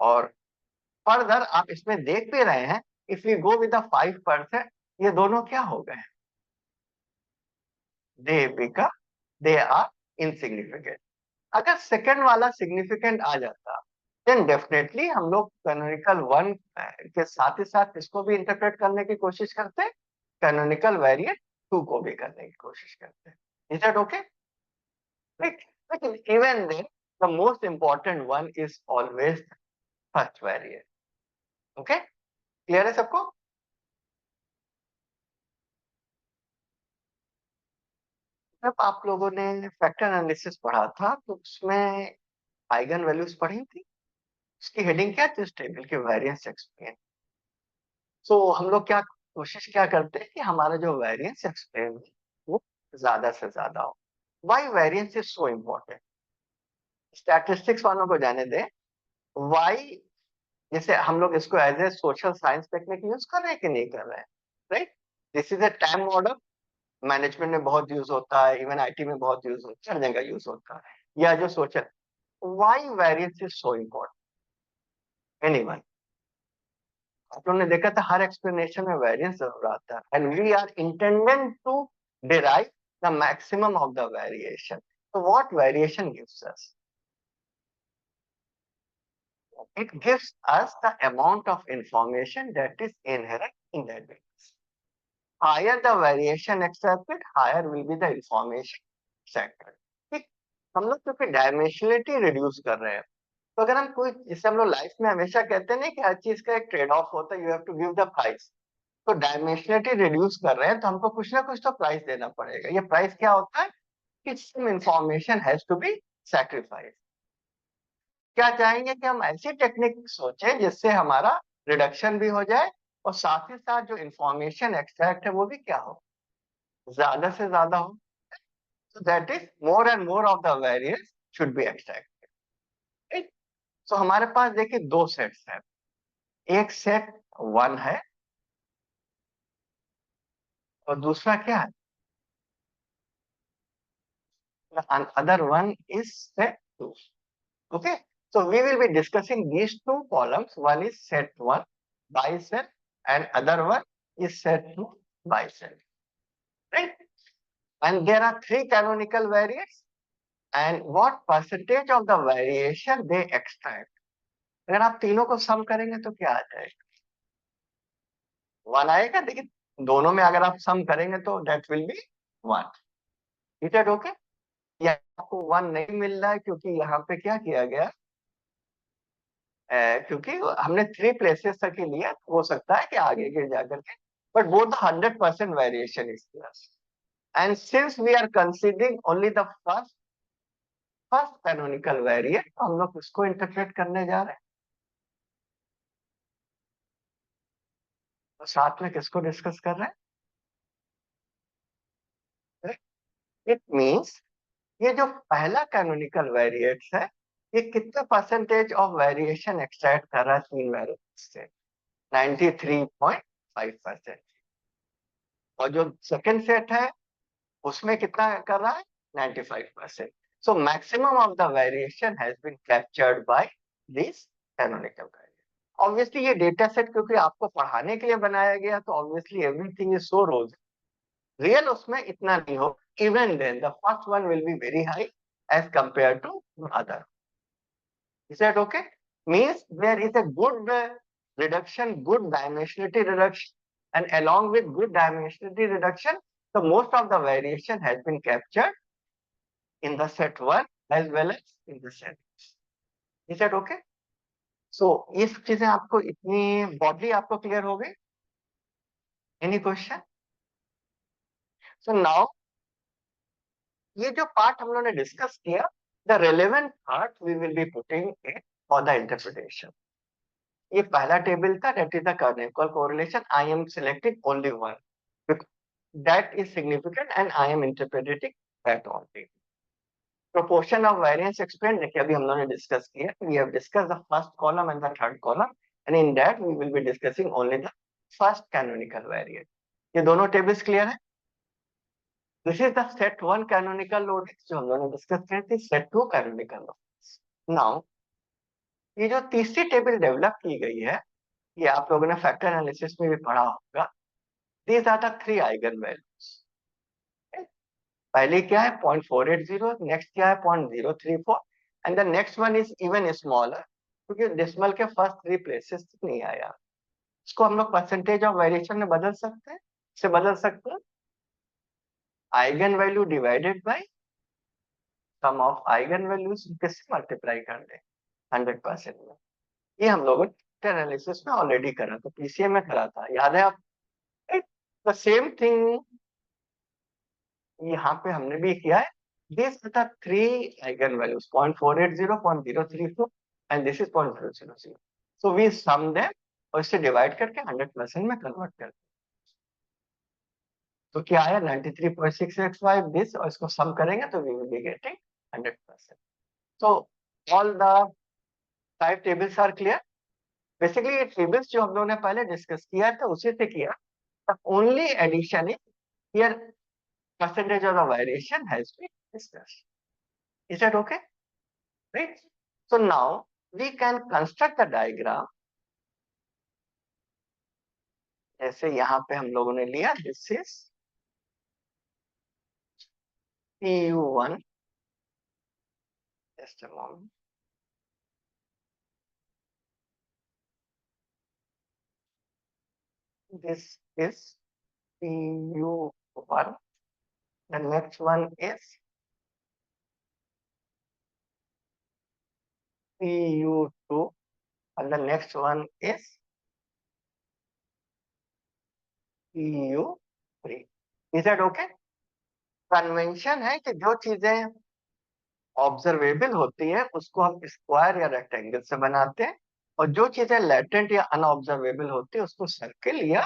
और further आप इसमें देख भी रहे हैं, if we go with the 5%, ये दोनों क्या हो गए? They are insignificant. अगर सेकंड वाला सिग्निफिकेंट आ जाता देन डेफिनेटली हम लोग कैनोनिकल 1 के साथ ही साथ इसको भी इंटरप्रेट करने की कोशिश करते हैं, कैनोनिकल वेरिएंट 2 को भी करने की कोशिश करते हैं। Is that okay? right? But even then, the most important one is always first variant. Okay, clear है सबको? जब आप लोगों ने फैक्टर एनालिसिस पढ़ा था तो उसमें आइगन वैल्यूज पढ़ी थी, उसकी हेडिंग क्या थी उस टेबल की? Variance explain. सो हम लोग क्या कोशिश क्या करते हैं कि हमारा जो वेरिएंस एक्सप्लेन वो ज्यादा से ज्यादा हो। Why variance is so important? Statistics वालों को जाने दें। व्हाई, जैसे हम लोग इसको as a social science technique use कर रहे हैं कि नहीं कर रहे हैं, right? This is a time model, management में बहुत यूज होता है, इवन आईटी में बहुत यूज होता है, हर जगह यूज होता है। या जो social, why variance is so important? Anyone? आप लोगों ने देखा था हर एक्सप्लेनेशन में वेरिएंस जरूर आता है, and we are intended to derive the maximum of the variation. So what variation gives us? It gives us the amount of information that is inherent in that variance. Higher the variation accepted, higher will be the information accepted. ठीक? हम लोग क्योंकि dimensionality reduce कर रहे हैं, तो अगर हम कोई, जैसे हम लोग लाइफ में हमेशा कहते हैं ना कि हर चीज का एक ट्रेड ऑफ होता है, you have to give the price. तो डायमेंशनलिटी रिड्यूस कर रहे हैं तो हमको कुछ ना कुछ तो प्राइस देना पड़ेगा। ये प्राइस क्या होता है? कि some information has to be sacrifice. क्या चाहेंगे कि हम ऐसी टेक्निक सोचें जिससे हमारा रिडक्शन भी हो जाए और साथ ही साथ जो इंफॉर्मेशन एक्सट्रैक्ट है वो भी क्या हो, ज्यादा से ज्यादा हो। So that is more and more of the variance should be extracted, right? So हमारे पास देखिए दो सेट्स हैं, एक सेट 1 है और दूसरा क्या है? Other one is set 2। Okay, so we will be discussing these two columns. One is set 1 by set and other one is set 2 by set. Right? And there are three canonical variants and what percentage of the variation they extract. अगर आप तीनों को सम करेंगे तो क्या आ जाएगा? 1 आएगा। देखिए दोनों में अगर आप सम करेंगे तो that will be 1. Is that okay? या आपको 1 नहीं मिल रहा है क्योंकि यहाँ पे क्या किया गया, क्योंकि हमने 3 प्लेसेस तक ही लिया, हो सकता है कि आगे गिर जाकर के, बट वो the 100% variation is there. And since we are considering only the first first canonical variant, हम लोग उसको इंटरप्रेट करने जा रहे हैं। तो साथ में किसको डिस्कस कर रहे हैं? इट मींस ये जो पहला कैनोनिकल वेरिएंट है, ये कितने परसेंटेज ऑफ वेरिएशन एक्सट्रैक्ट कर रहा है 3 वेरिएंट से? 93.5%। और जो सेकंड सेट है उसमें कितना कर रहा है? 95%। So maximum of the variation has been captured by this canonical variant. Obviously ये डेटा सेट क्योंकि आपको पढ़ाने के लिए बनाया गया तो obviously everything is so rosy. Real उसमें इतना नहीं हो. Even then the first one will be very high as compared to other. Is that okay? Means there is a good reduction, good dimensionality reduction, and along with good dimensionality reduction, the most of the variation has been captured in the set 1 as well as in the set 2. Is that okay? So ये सब चीजें आपको इतनी broadly आपको clear हो गई? Any question? So now ये जो पार्ट हम लोगों ने डिस्कस किया, the relevant part we will be putting it for the interpretation. ये पहला टेबल था, that is the canonical correlation. I am selecting only one because that is significant and I am interpreting that only. Proportion of variance explained, देखिए अभी हम लोगों ने discuss किया, we have discussed the first column and the third column, and in that we will be discussing only the first canonical variant. ये दोनों tables clear है? This is the set 1 canonical loadings जो हम लोगों ने discuss किए थे, set 2 canonical loadings. Now ये जो तीसरी टेबल डेवलप की गई है, ये आप लोगों ने फैक्टर एनालिसिस में भी पढ़ा होगा। These are the 3 eigen values. पहले क्या है 0.480, नेक्स्ट क्या है 0.034 and the next one is even smaller क्योंकि डेसिमल के फर्स्ट 3 प्लेसेस तक नहीं आया। इसको हम लोग परसेंटेज ऑफ वेरिएशन में बदल सकते हैं, इसे बदल सकते हैं eigen value divided by sum of eigen values किससे मल्टीप्लाई कर दे 100% में। ये हम लोगों ने एनालिसिस में ऑलरेडी करा था, पीसीएम में करा था, याद है आप? द सेम थिंग यहाँ पे हमने भी किया है। This are the three eigen values 0480, 0.034 and this is 0.000। So we sum them और इससे डिवाइड करके 100% में कन्वर्ट कर। तो क्या है 93.665 दिस, और इसको सम करेंगे तो we will be getting 100%। So all the 5 tables are clear. Basically ये टेबल्स जो हम लोगों ने पहले डिस्कस किया था उसी से किया। The only addition is here percentage of the variation has been discussed. Is that okay? Right? So now we can construct the diagram. जैसे यहाँ पे हम लोगों ने लिया, this is PU1. Just a moment. This is PU1. The next one is PU2, and the next one is PU3. Is that okay? Convention है कि जो चीजें ऑब्जर्वेबल होती है उसको हम स्क्वायर या रेक्टेंगल से बनाते हैं, और जो चीजें लेटेंट या अनऑब्जर्वेबल होती है उसको सर्किल या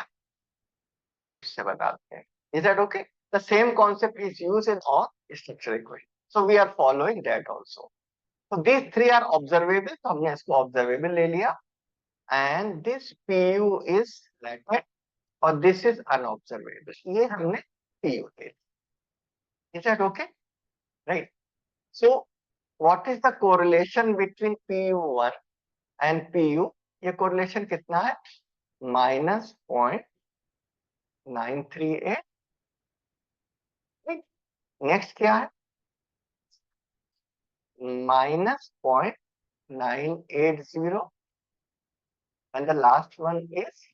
से बताते हैं। Is that okay? The same concept is used in all structural equation, so we are following that also. तो दीस थ्री आर ऑब्जर्वेबल, तो हमने इसको ऑब्जर्वेबल ले लिया, and this PU is latent और दिस इज अनऑब्जर्वेबल, ये हमने PU ले लिया। Is that okay? Right. So what is the correlation between PU1 and PU? ये correlation कितना है? -0.938। नेक्स्ट क्या है? -0.980, and the last one is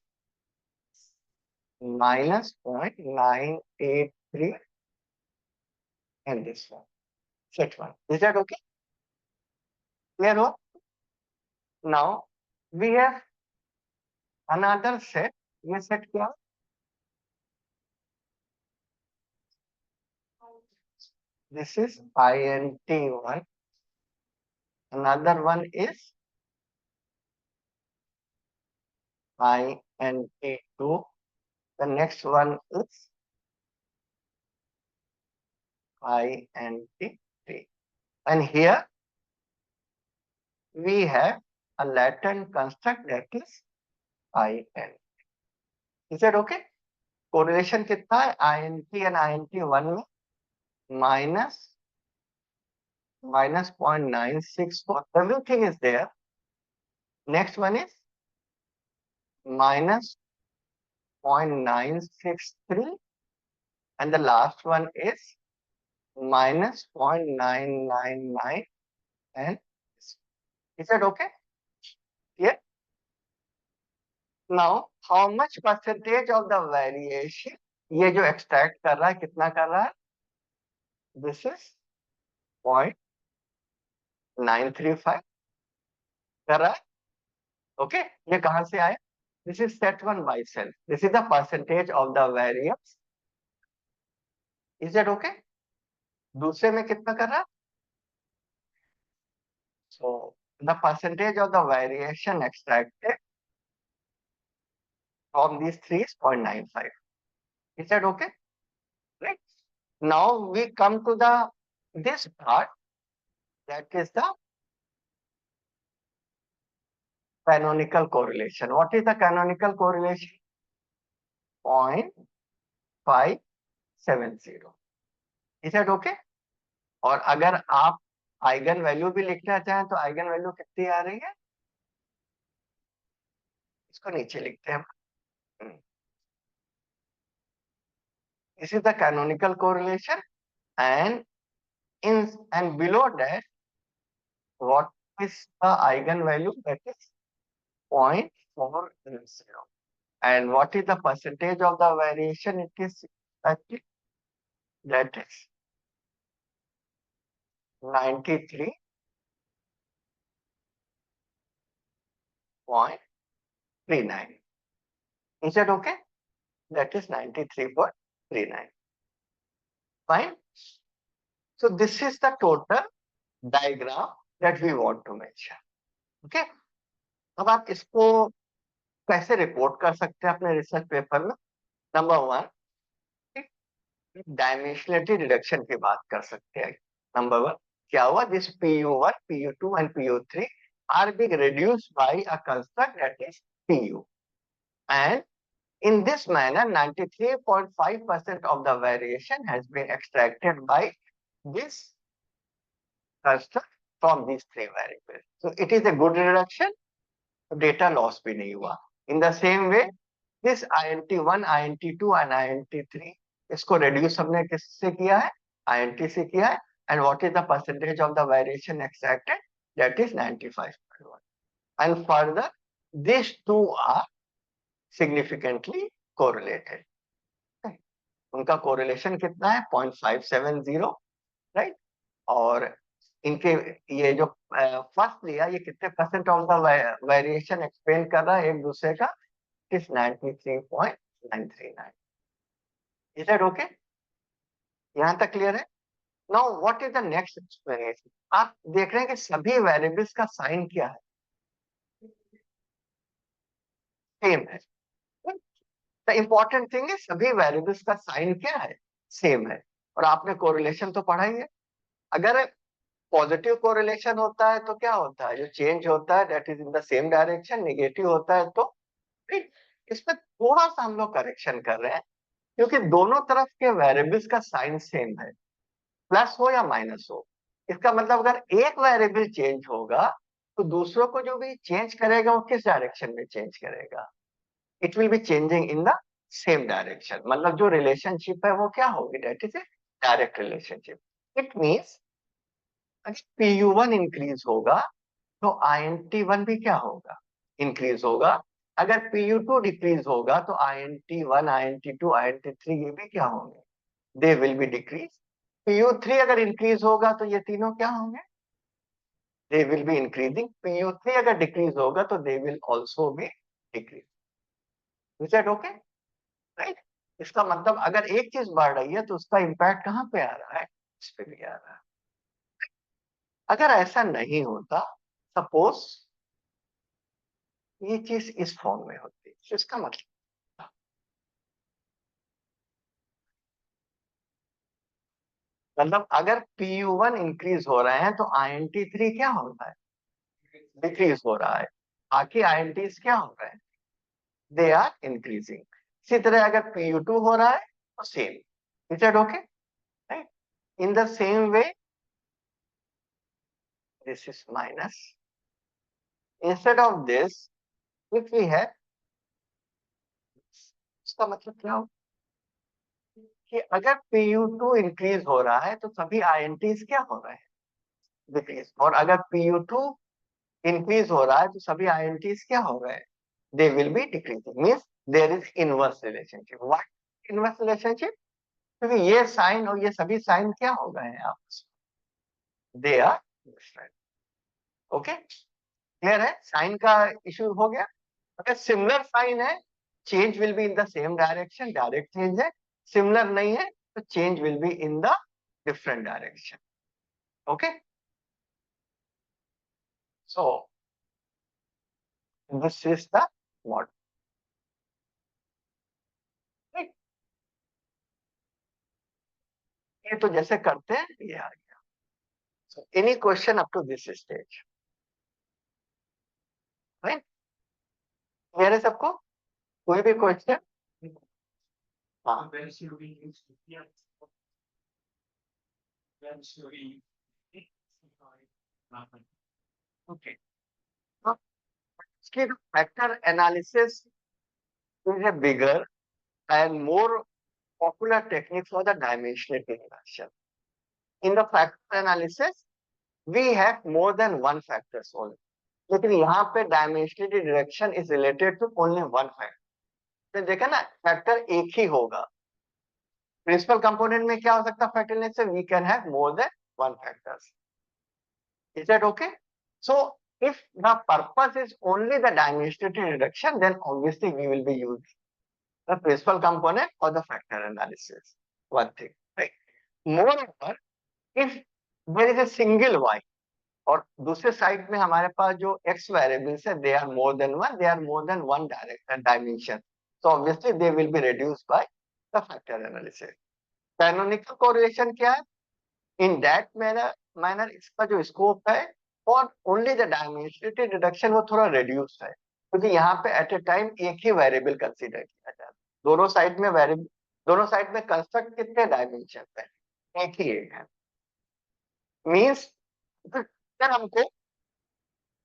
-0.983, and this one, set one. Is that okay? Clear हो? Now we have another set. ये set क्या? This is INT1. Another one is INT2. The next one is INT3. And here we have a latent construct that is IN. Is that okay? Correlation कितना है? INT and INT1 में -0.964. Everything is there. Next one is -0.963, and the last one is -0.999, and is that okay? Yeah. Now how much percentage of the variation ये जो extract कर रहा है कितना कर रहा है? This is 0.935 कर रहा है। Okay, ये कहाँ से आया? This is set one by self. This is the percentage of the variance. Is that okay? दूसरे में कितना कर रहा है? So the percentage of the variation extracted from these three is 0.95. Is that okay? Right. Now we come to the this part, that is the canonical correlation. What is the canonical correlation? 0.570. Is that okay? और अगर आप eigen value भी लिखना चाहें तो eigen value कितनी आ रही है? इसको नीचे लिखते हैं। This is the canonical correlation, and below that, what is the eigenvalue? That is 0.400. And what is the percentage of the variation it is expected? That is 93.39. Is that okay? That is 93.39. Fine. So this is the total diagram that we want to mention. Okay. अब आप इसको कैसे report कर सकते हैं अपने research paper में? Number one, dimensionality reduction की बात कर सकते हैं. नंबर वन, क्या हुआ? This PU1, PU2 and PU3 are being reduced by a construct that is PU, and in this manner 93.5% of the variation has been extracted by this construct from these three variables. So it is a good reduction, data loss भी नहीं हुआ. In the same way, this INT1, INT2 and INT3, इसको reduce हमने किससे किया है? INT से किया है. And what is the percentage of the variation extracted? That is 95.1. And further, these two are significantly correlated. उनका correlation कितना है? 0.570, right? और इनके ये जो फर्स्ट लिया, ये कितने percent of the variation explain कर रहा है एक दूसरे का? इज 93.939. Is that okay? यहां तक क्लियर है? Now what is the next explanation? आप देख रहे हैं कि सभी वेरिएबल्स का साइन क्या है? सेम है. द इंपॉर्टेंट थिंग है सभी वेरिएबल्स का साइन क्या है? सेम है. और आपने कोरिलेशन तो पढ़ा ही है. अगर पॉजिटिव कोरिलेशन होता है तो क्या होता है? जो चेंज होता है that is in the same direction. Negative होता है तो ठीक. इसमें थोड़ा सा हम लोग करेक्शन कर रहे हैं क्योंकि दोनों तरफ के वेरिएबल्स का साइन सेम है, प्लस हो या माइनस हो. इसका मतलब अगर एक वेरिएबल चेंज होगा तो दूसरों को जो भी चेंज करेगा वो किस डायरेक्शन में चेंज करेगा? It will be changing in the same direction. मतलब जो रिलेशनशिप है वो क्या होगी? That is a direct relationship. It means अगर PU1 इंक्रीज होगा तो INT1 भी क्या होगा? इंक्रीज होगा. अगर PU2 डिक्रीज होगा तो INT1, INT2, INT3 ये भी क्या होंगे? दे विल बी डिक्रीज. PU3 अगर इंक्रीज होगा तो ये तीनों क्या होंगे? दे विल बी इंक्रीजिंग. PU3 अगर डिक्रीज होगा तो they will also be decrease. Is that okay? Right. इसका मतलब अगर एक चीज बढ़ रही है तो उसका इम्पैक्ट कहाँ पे आ रहा है? इस पे भी आ रहा है. अगर ऐसा नहीं होता, सपोज ये चीज इस फॉर्म में होती, तो इसका मतलब अगर PU1 इंक्रीज हो रहे हैं तो INT3 क्या हो रहा है? डिक्रीज हो रहा है. बाकी INTs क्या हो रहे हैं? They are increasing. इसी तरह अगर PU2 हो रहा है तो same. Is that okay? Right. In the same way this is minus. Instead of this if we have, इसका मतलब क्या हो कि अगर PU2 इंक्रीज हो रहा है तो सभी INTs क्या हो रहे हैं? डिक्रीज. और अगर PU2 इंक्रीज हो रहा है तो सभी INTs क्या हो रहे हैं? They will be decreasing. Means there is inverse relationship. What inverse relationship? क्योंकि ये साइन और ये सभी साइन क्या हो गए हैं आपस में? They are different. Okay, clear है? साइन का इशू हो गया. अगर सिमिलर साइन है, change will be in the same direction, direct change है. सिमिलर नहीं है तो change will be in the different direction. Okay, so this is the model. ये तो जैसे करते हैं ये आ गया. So any question up to this stage? Right, clear है सबको? कोई भी क्वेश्चन? हाँ, ओके. इसकी factor analysis is a bigger and more popular technique for the dimensionality reduction. In the factor analysis, we have more than one factors only. लेकिन यहाँ पे dimensionality reduction is related to only one factor. तो देखा ना, factor एक ही होगा. Principal component में क्या हो सकता है? Factor analysis we can have more than one factors. Is that okay? So if the purpose is only the administrative reduction, then obviously we will be using the principal component or the factor analysis. One thing, right? Moreover, if there is a single y और दूसरे side में हमारे पास जो x variables है, they are more than one, they are more than one dimension. So obviously they will be reduced by the factor analysis. Canonical correlation क्या है? In that manner इसका जो स्कोप है और ओनली द डायमेंशनल रिडक्शन वो थोड़ा reduce है, क्योंकि यहाँ पे एट ए टाइम एक ही वेरिएबल कंसीडर किया जाता है। दोनों साइड में वेरिएबल, दोनों साइड में कंस्ट्रक्ट कितने डायमेंशन है? एक ही एक है। मीन्स फिर हमको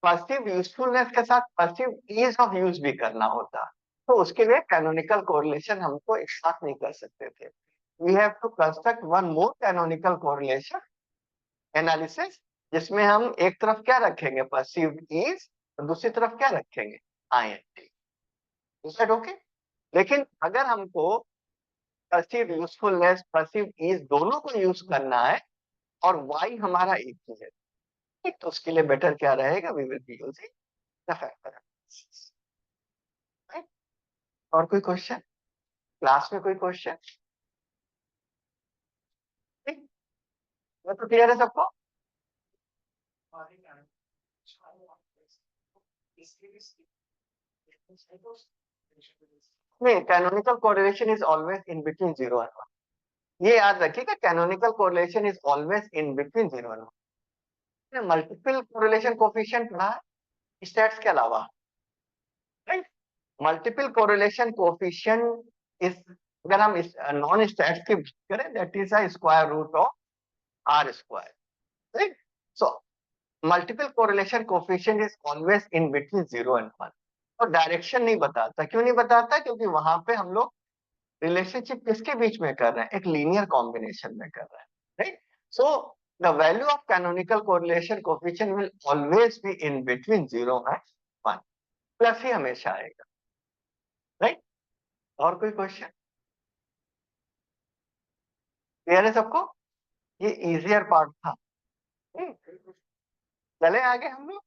परसीव यूजफुलनेस के साथ परसीव ईज ऑफ यूज भी करना होता, तो उसके लिए कैनोनिकल कोरिलेशन हमको एक साथ नहीं कर सकते थे। We have to construct one more canonical correlation analysis, जिसमें हम एक तरफ क्या रखेंगे, परसीव्ड ईज, और दूसरी तरफ क्या रखेंगे, आईएनटी। Is that okay? लेकिन अगर हमको परसीव्ड यूजफुलनेस, परसीव्ड ईज दोनों को यूज करना है और वाई हमारा एक ही है, तो उसके लिए बेटर क्या रहेगा, we will be using the factor analysis, right? और कोई क्वेश्चन क्लास में, कोई क्वेश्चन? ठीक, मैं तो क्लियर है सबको? नहीं, canonical correlation is always in between 0 and 1। ये याद रखिएगा, canonical correlation is always in between 0 and 1। Multiple correlation coefficient पढ़ा है स्टैट्स के अलावा, राइट? मल्टीपल कोरिलेशन कोफिशिएंट इज, अगर हम इस नॉन स्टैट्स की बात करें, that is a square root of R square, right? So multiple correlation coefficient is always in between 0 and 1। और डायरेक्शन नहीं बताता, क्यों नहीं बताता? क्योंकि वहां पे हम लोग रिलेशनशिप किसके बीच में कर रहे हैं, एक लीनियर कॉम्बिनेशन में कर रहे हैं, right? So the value of canonical correlation coefficient will always be in between 0 and 1, plus ही हमेशा आएगा, राइट? और कोई क्वेश्चन? क्लियर है सबको? ये इजियर पार्ट था। चले आगे हम लोग,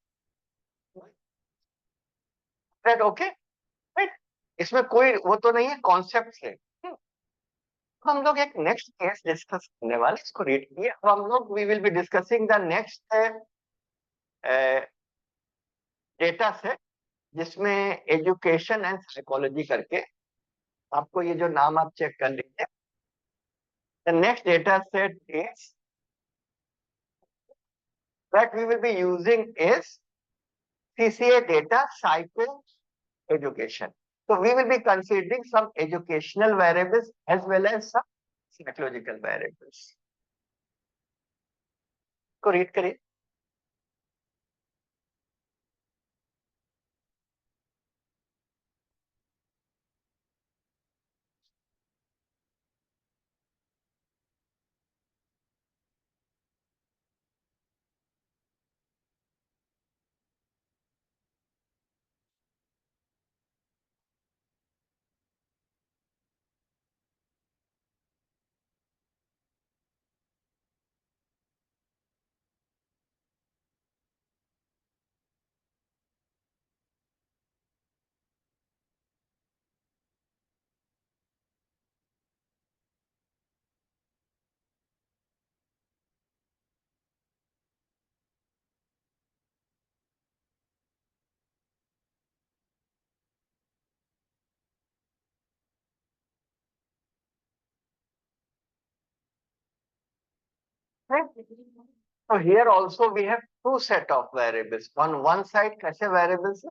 राइट? Okay, right? इसमें कोई वो तो नहीं है, कॉन्सेप्ट है। हम लोग एक नेक्स्ट केस डिस्कस करने वाले, इसको रीड किए। अब हम लोग we will be discussing the next data set, जिसमें एजुकेशन एंड साइकोलॉजी करके, आपको ये जो नाम आप चेक कर लीजिए। The next data set is that we will be using is CCA data psycho education. So we will be considering some educational variables as well as some psychological variables. को read करिए। So here also we have two set of variables. On one side कैसे variables?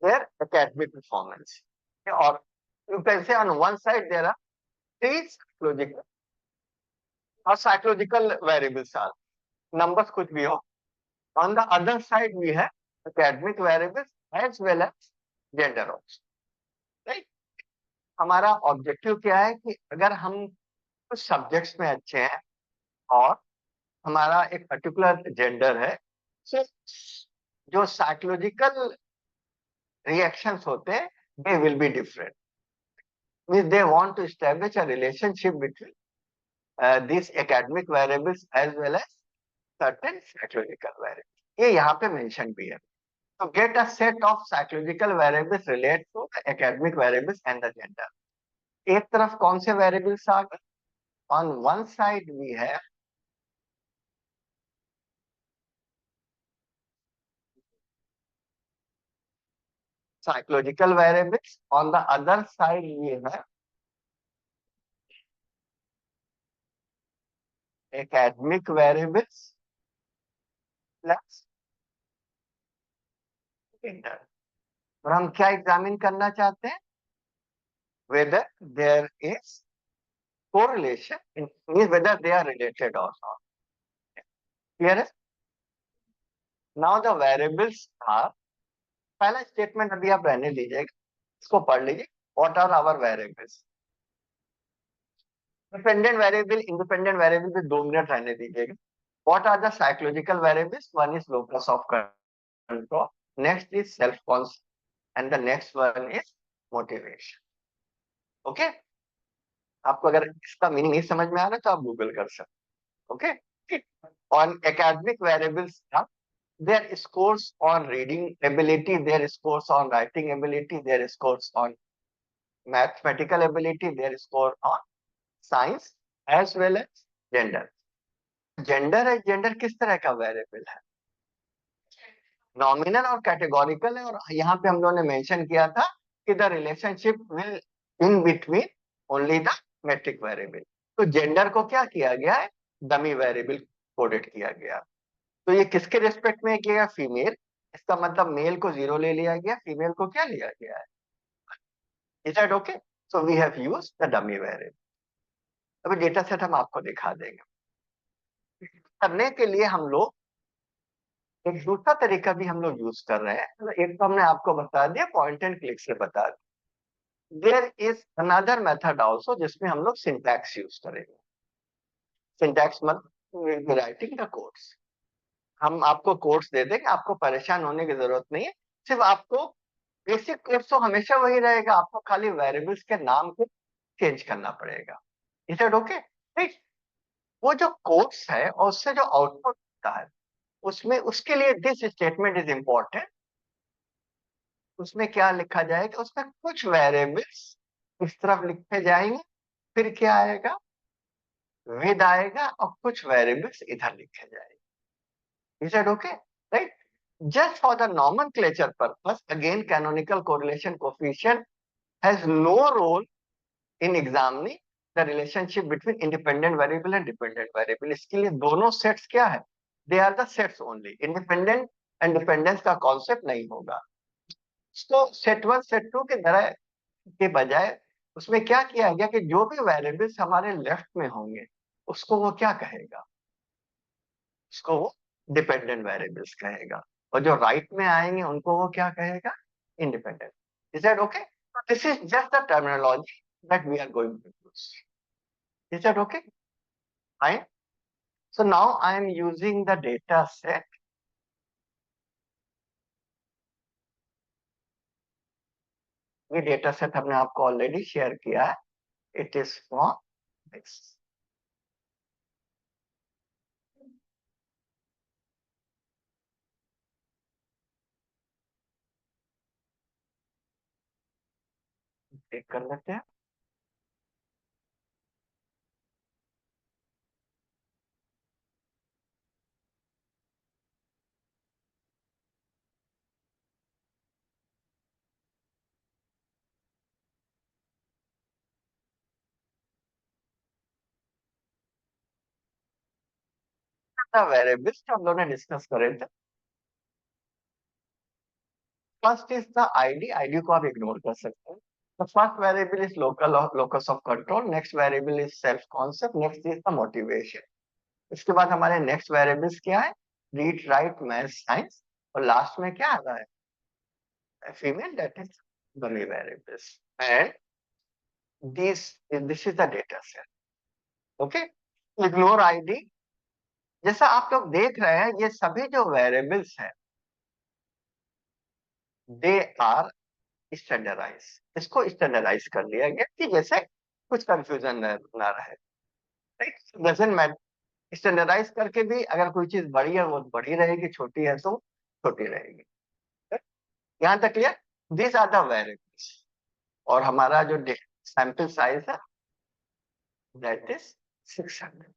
Their academic performance. Or you can say on one side there are three psychological or psychological variables are numbers कुछ भी हो. On the other side we have academic variables as well as gender also. Right? हमारा objective क्या है कि अगर हम कुछ सब्जेक्ट्स में अच्छे हैं और हमारा एक पर्टिकुलर जेंडर है, so जो साइकोलॉजिकल रिएक्शंस होते हैं they will be different. Means they want to establish a relationship between these academic variables as well as certain psychological variables, ये यहाँ पे मेंशन भी है. So get a set of psychological variables relate to the academic variables and the gender. एक तरफ कौन से variables आ गए? On one side we have psychological variables. On the other side we have academic variables plus gender. और हम क्या examine करना चाहते हैं? Whether there is correlation, means whether they are related or not. Clear है? Now the variables are, पहला statement अभी आप रहने दीजिएगा, इसको पढ़ लीजिए. What are our variables? Dependent variable, independent variable पे 2 मिनट रहने दीजिएगा. What are the psychological variables? One is locus of control, next is self concept, and the next one is motivation. Okay? आपको अगर इसका मीनिंग नहीं समझ में आ रहा तो आप गूगल कर सकते. Okay? On academic variables, their scores on reading ability, their scores on writing ability, their scores on mathematical ability, their score on science as well as gender. Gender है, जेंडर किस तरह का वेरिएबल है? Nominal और categorical है. और यहाँ पे हम लोगों ने मेंशन किया था कि the relationship will in between only the metric variable. तो जेंडर को क्या किया गया है? डमी वेरिएबल कोडेड किया गया. तो ये किसके रेस्पेक्ट में किया गया? फीमेल. इसका मतलब मेल को 0 ले लिया गया, फीमेल को क्या लिया गया है? Is that okay? So we have used the dummy variable. अभी डेटा सेट हम आपको दिखा देंगे. करने के लिए हम लोग एक दूसरा तरीका भी हम लोग यूज कर रहे हैं. तो एक तो हमने आपको बता दिया, पॉइंट एंड क्लिक से बता दिया. There is another method also जिसमें हम लोग सिंटैक्स यूज करेंगे. सिंटैक्स मतलब राइटिंग द कोड्स. हम आपको कोड्स दे देंगे, आपको परेशान होने की जरूरत नहीं है. सिर्फ आपको बेसिक कोड्स तो हमेशा वही रहेगा, आपको खाली वेरिएबल्स के नाम को चेंज करना पड़ेगा. Is that okay? राइट. वो जो कोड्स है और उससे जो आउटपुट होता है, उसमें उसके लिए दिस स्टेटमेंट इज इंपॉर्टेंट. उसमें क्या लिखा जाएगा? उसमें कुछ वेरिएबल्स इस तरफ लिखे जाएंगे, फिर क्या आएगा? विद आएगा, और कुछ वेरिएबल्स इधर लिखे जाएंगे. Is that okay? Right. Just for the nomenclature purpose, again canonical correlation coefficient has no role in examining the relationship between independent variable and dependent variable. इसके लिए दोनों सेट्स क्या है? They are the sets only. Independent and dependence का concept नहीं होगा. तो set 1 set 2 के तरह के बजाय उसमें क्या किया गया कि जो भी वेरिएबल्स हमारे लेफ्ट में होंगे उसको वो क्या कहेगा? उसको वो डिपेंडेंट वेरिएबल्स कहेगा. और जो राइट में आएंगे उनको वो क्या कहेगा? Independent. Is that okay? This is just the terminology that we are going to use. Is that okay? Fine. So now I am using the data set. ये डेटा सेट हमने आपको ऑलरेडी शेयर किया है. It is for this. Check कर लेते हैं. Variables जो हम लोगों ने डिस्कस करे थे. First is the ID. ID को आप इग्नोर कर सकते हैं. The first variable is local locus of control. Next variable is self concept. Next is the motivation. इसके बाद हमारे next variables क्या है? Read, write, math, science. और लास्ट में क्या आ रहा है? Female. That is dummy variables. And this is the data set. Okay? Ignore ID. जैसा आप लोग देख रहे हैं, ये सभी जो variables हैं, they are स्टैंडर्डाइज. इसको स्टैंडर्डाइज कर लिया गया कि जैसे कुछ कंफ्यूजन ना रहे. राइट. Doesn't matter. स्टैंडर्डाइज करके भी अगर कोई चीज बड़ी है वो बड़ी रहेगी, छोटी है तो छोटी रहेगी। यहाँ तक clear? These are the variables. और हमारा जो सैंपल साइज है दैट इज 600।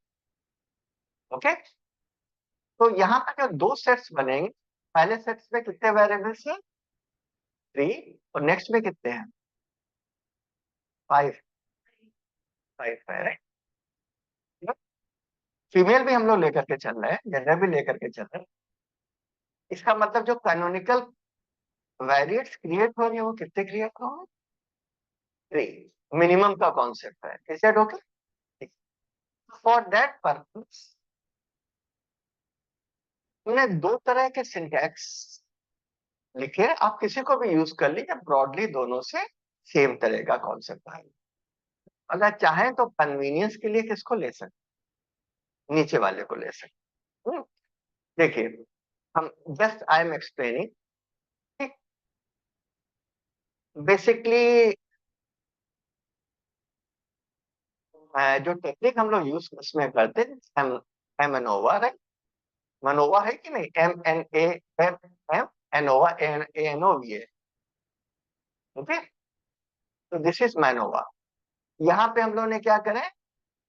ओके, तो यहाँ पर जो दो सेट्स बनेंगे, पहले सेट्स में कितने वेरिएबल्स हैं? 3। और नेक्स्ट में कितने हैं? 5। 5 है। फीमेल भी हम लोग लेकर के चल रहे हैं, जेंडर भी लेकर के चल रहे हैं। इसका मतलब जो कैनोनिकल वेरिएट्स क्रिएट हो रही है वो कितने क्रिएट हो रहे हैं? 3 मिनिमम का कॉन्सेप्ट है। Is that okay? For that purpose मैंने दो तरह के सिंटैक्स लिखे, आप किसी को भी यूज कर लीजिए, ब्रॉडली दोनों से सेम तरह का कॉन्सेप्ट है। अगर चाहें तो कन्वीनियंस के लिए किसको ले सकते, नीचे वाले को ले सकते। देखिए, हम just I am explaining. Basically जो टेक्निक हम लोग यूज उसमें करते हैं, एम एनोवा, राइट? मनोवा है कि नहीं? M N A M M ANOVA, A N O V A. Okay, तो दिस इज मैनोवा। यहाँ पे हम लोग ने क्या करें,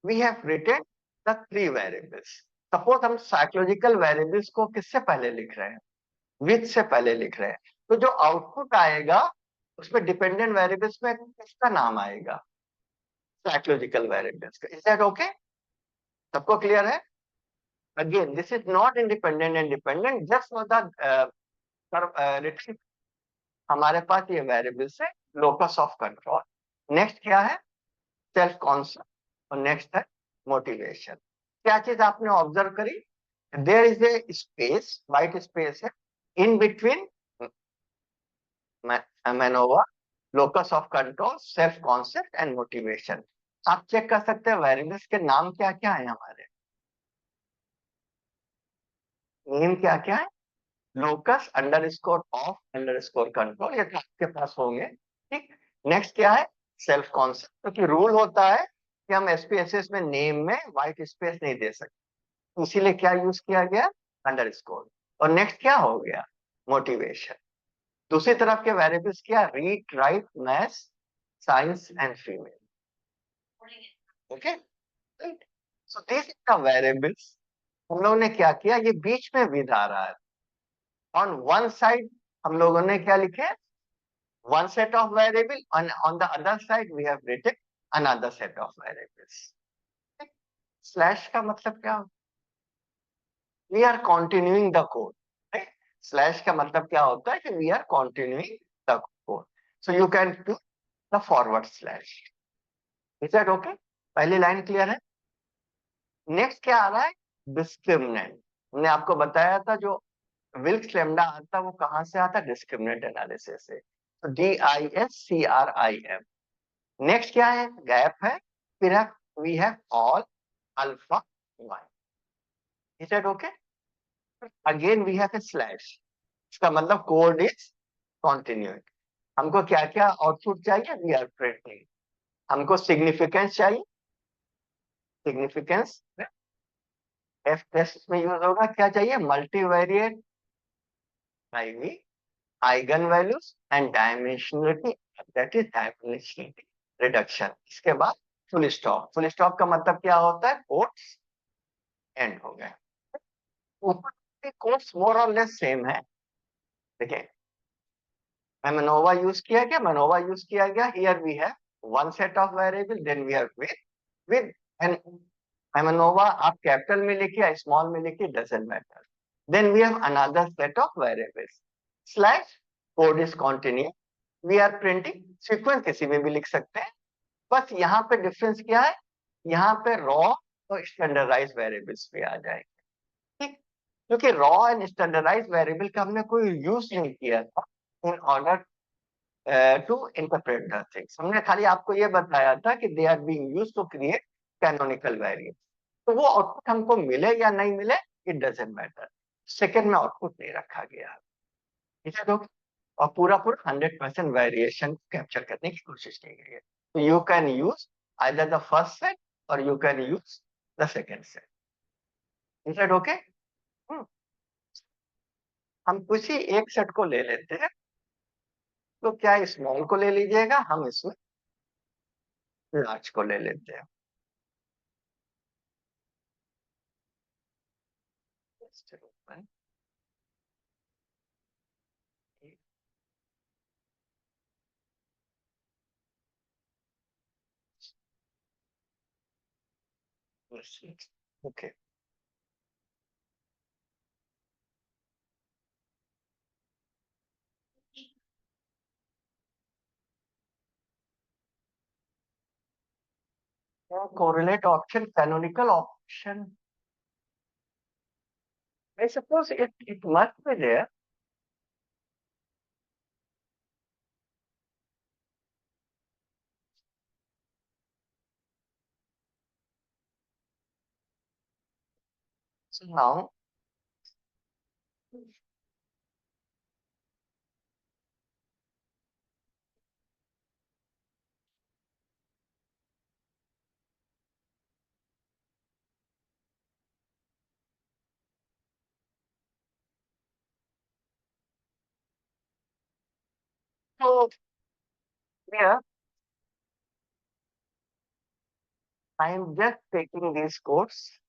we have written the 3 variables. Suppose हम साइकोलॉजिकल वेरिएबल्स को किससे पहले लिख रहे हैं? विथ से पहले लिख रहे हैं। तो जो आउटपुट आएगा उसमें डिपेंडेंट वेरिएबल्स में किसका नाम आएगा? साइकोलॉजिकल वेरिएबल्स का। Is that okay? सबको क्लियर है? Again this is not independent and dependent, just for the written. हमारे पास ये वेरिएबल्स है, लोकस ऑफ कंट्रोल। नेक्स्ट क्या है? Self concept. और नेक्स्ट है मोटिवेशन। क्या चीज आपने ऑब्जर्व करी? There is a space, white space है in between MANOVA, locus of control, self concept and motivation. आप चेक कर सकते हैं वेरिएबल्स के नाम क्या क्या है हमारे। नेम क्या क्या है? Locus under score of under score control, ये तो आपके पास होंगे। ठीक। नेक्स्ट क्या है? Self concept. क्योंकि रूल होता है कि हम एसपीएसएस में नेम में व्हाइट स्पेस नहीं दे सकते, इसीलिए क्या यूज किया गया? Under score. और नेक्स्ट क्या हो गया? मोटिवेशन। दूसरी तरफ के वेरिएबल्स क्या? Read, right, maths, science and female. Okay, right. So this is the variables. हम लोगों ने क्या किया, ये बीच में विद आ रहा है। ऑन वन साइड हम लोगों ने क्या लिखे? one set of variable, and on the other side we have written another set of variables. Slash का मतलब क्या? We are continuing the code. Slash का मतलब क्या होता है कि we are continuing the code. So you can do the forward slash. Is that okay? पहली लाइन क्लियर है? नेक्स्ट क्या आ रहा है? डिस्क्रिमिनेंट। हमने आपको बताया था जो विल्क्स लैम्डा आता है वो कहां से आता है? डिस्क्रिमिनेंट एनालिसिस से। तो DISCRIM। नेक्स्ट क्या है? गैप है। फिर है we have all alpha 1। Is that okay? Again we have a slash. इसका मतलब कोड इज कंटिन्यूइंग। हमको क्या क्या आउटपुट चाहिए? We are printing. हमको सिग्निफिकेंस चाहिए। सिग्निफिकेंस एफ टेस्ट में यूज होगा। क्या चाहिए? Multivariate IV eigen values and dimensionality, that is dimensionality reduction. इसके बाद फुल स्टॉप। फुल स्टॉप का मतलब क्या होता है? कोट्स एंड हो गए। ऊपर के कोट्स मोर और लेस सेम है। देखिए, मनोवा यूज किया गया, मनोवा यूज किया गया। Here we have one set of variable, then we have with and MANOVA आप कैपिटल में लिखिए, स्मॉल में लिखिए, doesn't matter. Then we have another set of variables slash code is continue. We are printing sequence, किसी में भी लिख सकते हैं। बस यहाँ पे डिफरेंस क्या है? यहाँ पे रॉ और स्टैंडर्डाइज वेरिएबल्स पे आ जाएंगे। ठीक, क्योंकि रॉ एंड स्टैंडर्डाइज वेरिएबल का हमने कोई यूज नहीं किया था in order to interpret the things. हमने खाली आपको ये बताया था कि they are being used to create canonical variable. तो वो आउटपुट हमको मिले या नहीं मिले, इट डजंट मैटर। सेकंड में आउटपुट नहीं रखा गया, ठीक है लोग? और पूरा पूरा 100% वेरिएशन कैप्चर करने की कोशिश की गई है। तो you can use either the first set और you can use the second set. Is that okay? हम किसी एक सेट को ले लेते हैं, तो क्या स्मॉल को ले लीजिएगा, हम इसमें लार्ज को ले लेते हैं। Okay, correlate option, canonical option. I suppose it must be there. So now, so here I am just taking these codes.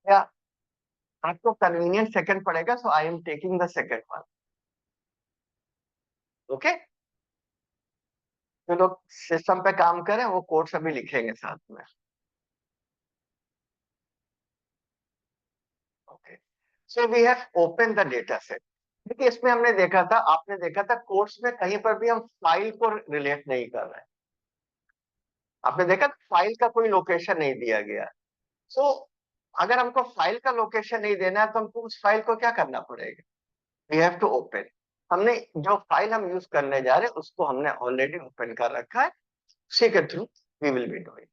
Yeah, आपको convenient second पड़ेगा, so I am taking the second one. Okay? जो लोग system पे काम करें वो code सभी लिखेंगे साथ में। Okay, so we have open the data set. देखिए इसमें हमने देखा था, आपने देखा था कोर्स में कहीं पर भी हम फाइल को रिलेट नहीं कर रहे हैं। आपने देखा फाइल का कोई लोकेशन नहीं दिया गया। सो अगर हमको फाइल का लोकेशन नहीं देना है तो हमको उस फाइल को क्या करना पड़ेगा? We have to open. हमने जो फाइल हम यूज करने जा रहे हैं उसको हमने ऑलरेडी ओपन कर रखा है, उसी के through we will be doing.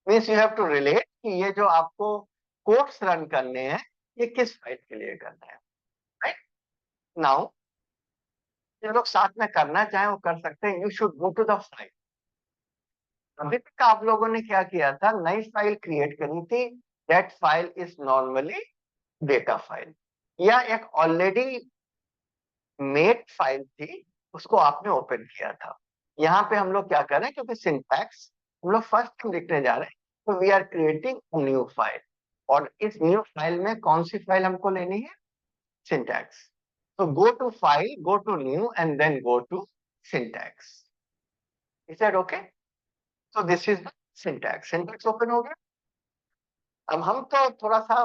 Means you have to relate कि ये जो आपको कोड्स रन करने हैं ये किस फाइल के लिए करना है। राइट नाउ जो लोग साथ में करना चाहें वो कर सकते हैं। You should go to the file. अभी तक आप लोगों ने क्या किया था, नई फाइल क्रिएट करी थी। That file is normally data file या एक ऑलरेडी मेड फाइल थी, उसको आपने ओपन किया था। यहाँ पे हम लोग क्या कर रहे हैं, क्योंकि सिंटैक्स हम लोग फर्स्ट लिखने जा रहे हैं, तो we are creating new file. और इस न्यू फाइल में कौन सी फाइल हमको लेनी है? सिंटैक्स। तो go to file, go to new and then go to syntax. Is that okay? So this is the syntax. Syntax open हो गया। अब हम तो थोड़ा सा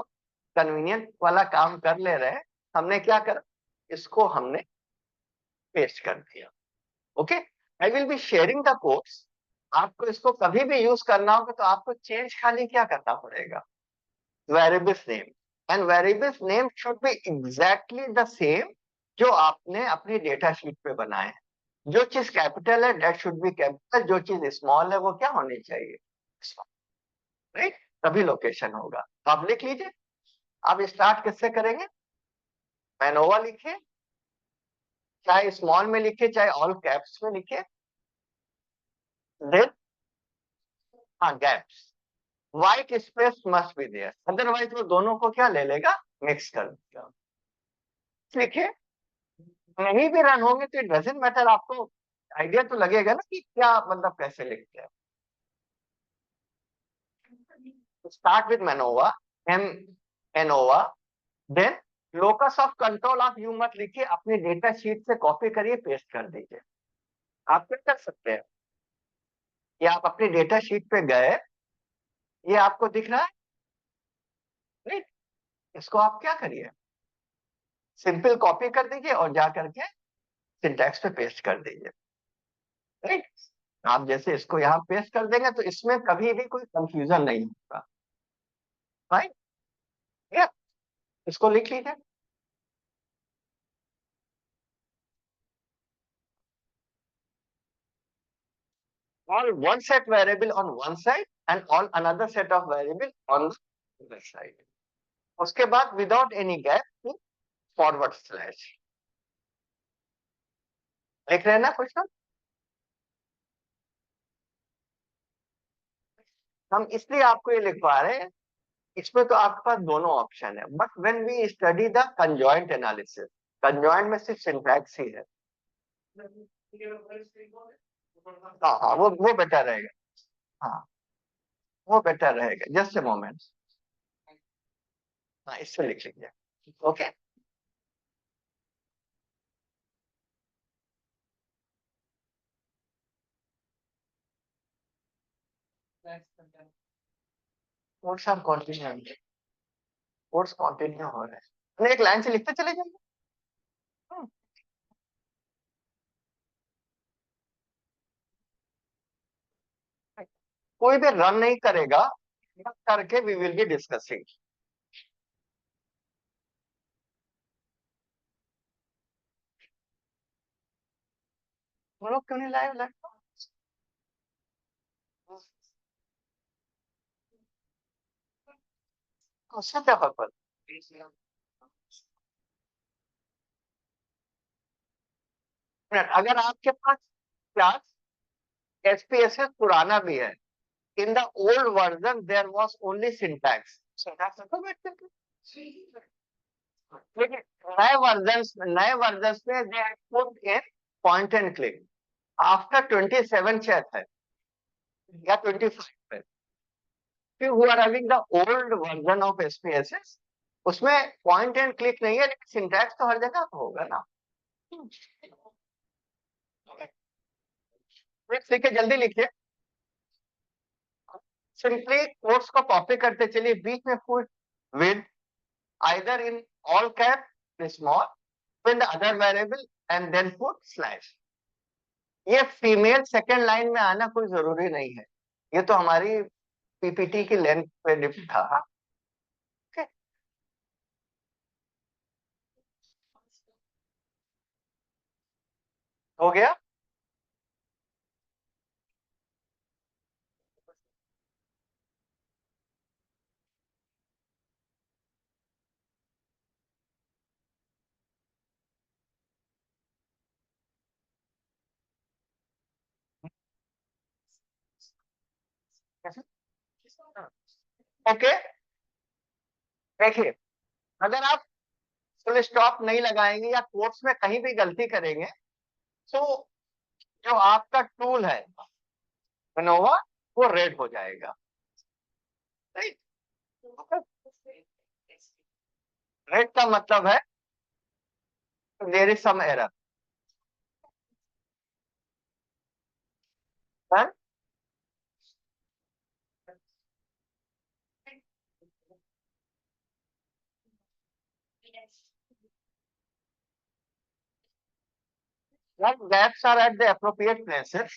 कन्वीनियंट वाला काम कर ले रहे हैं। हमने क्या करा, इसको हमने पेस्ट कर दिया। Okay, I will be sharing the codes. आपको इसको कभी भी यूज करना होगा तो आपको चेंज खाली क्या करना पड़ेगा? Variables name. And variables name should be exactly the same जो आपने अपनी डेटा शीट पे बनाए हैं। जो चीज कैपिटल है दैट शुड बी कैपिटल, जो चीज स्मॉल है वो क्या होनी चाहिए? राइट, तभी लोकेशन होगा। तो आप लिख लीजिए। आप स्टार्ट किससे करेंगे? मैनोवा लिखिए, चाहे स्मॉल में लिखिए चाहे ऑल कैप्स में लिखिए। देन हाँ, gaps, white space must be there, otherwise वो दोनों को क्या ले लेगा? मिक्स कर देगा। लिखिए, नहीं भी रन होंगे तो इट डजंट मैटर। आपको आइडिया तो लगेगा ना कि क्या मतलब कैसे लिखते हैं। Start with MANOVA, M ANOVA. Then locus of control आप यू मत लिखिए, अपनी डेटा शीट से कॉपी करिए, पेस्ट कर दीजिए। आप क्या कर सकते हैं, ये आप अपनी डेटा शीट पे गए, ये आपको दिख रहा है, राइट? इसको आप क्या करिए, सिंपल कॉपी कर दीजिए और जा करके सिंटैक्स पे पेस्ट कर दीजिए। राइट, आप जैसे इसको यहाँ पेस्ट कर देंगे तो इसमें कभी भी कोई कंफ्यूजन नहीं होगा। राइट, या इसको लिख लीजिए। All one set variable on one side and all another set of variable on the other side. उसके बाद without any gap forward slash. देख रहे हैं ना कुछ ना? हम इसलिए आपको ये लिखवा रहे हैं, इसमें तो आपके पास दोनों ऑप्शन है, but when we study the conjoint analysis, conjoint में सिर्फ सिंटैक्स ही है। हाँ हाँ, वो बेटर रहेगा। हाँ, वो बेटर रहेगा। Just a moment. हाँ, इससे लिख लीजिए। ओके। कोर्स आप कंटिन्यू, कोर्स कंटिन्यू हो रहा है, एक लाइन से लिखते चले जाइए। हम्म, कोई भी रन नहीं करेगा करके वी विल बी डिस्कसिंग। हम लोग क्यों नहीं लाए लैपटॉप? उससे क्या फर्क पड़ता? अगर आपके पास क्लास एसपीएसएस पुराना भी है, in the old version there was only syntax, syntax तो बैठते थे। लेकिन नए वर्जन में they have put in point and click after 27 शायद है या 25 है। Who are having the old version of SPSS, उसमें पॉइंट एंड क्लिक नहीं है, लेकिन सिंटैक्स तो हर जगह पे होगा ना। लिखिए, जल्दी लिखिए। सिंपली कोट्स को कॉपी करते चलिए, बीच में put with either in all cap small with the other variable and then put slash। ये फीमेल सेकंड लाइन में आना कोई जरूरी नहीं है, ये तो हमारी पीपीटी की लेंथ पे डिपेंड था। Okay? हो गया। ओके, देखिए, अगर आप फुल स्टॉप नहीं लगाएंगे या कोट्स में कहीं भी गलती करेंगे, तो जो आपका टूल है मनोवा, वो रेड हो जाएगा। राइट, रेड का मतलब है there is some error. Gaps are at the appropriate places।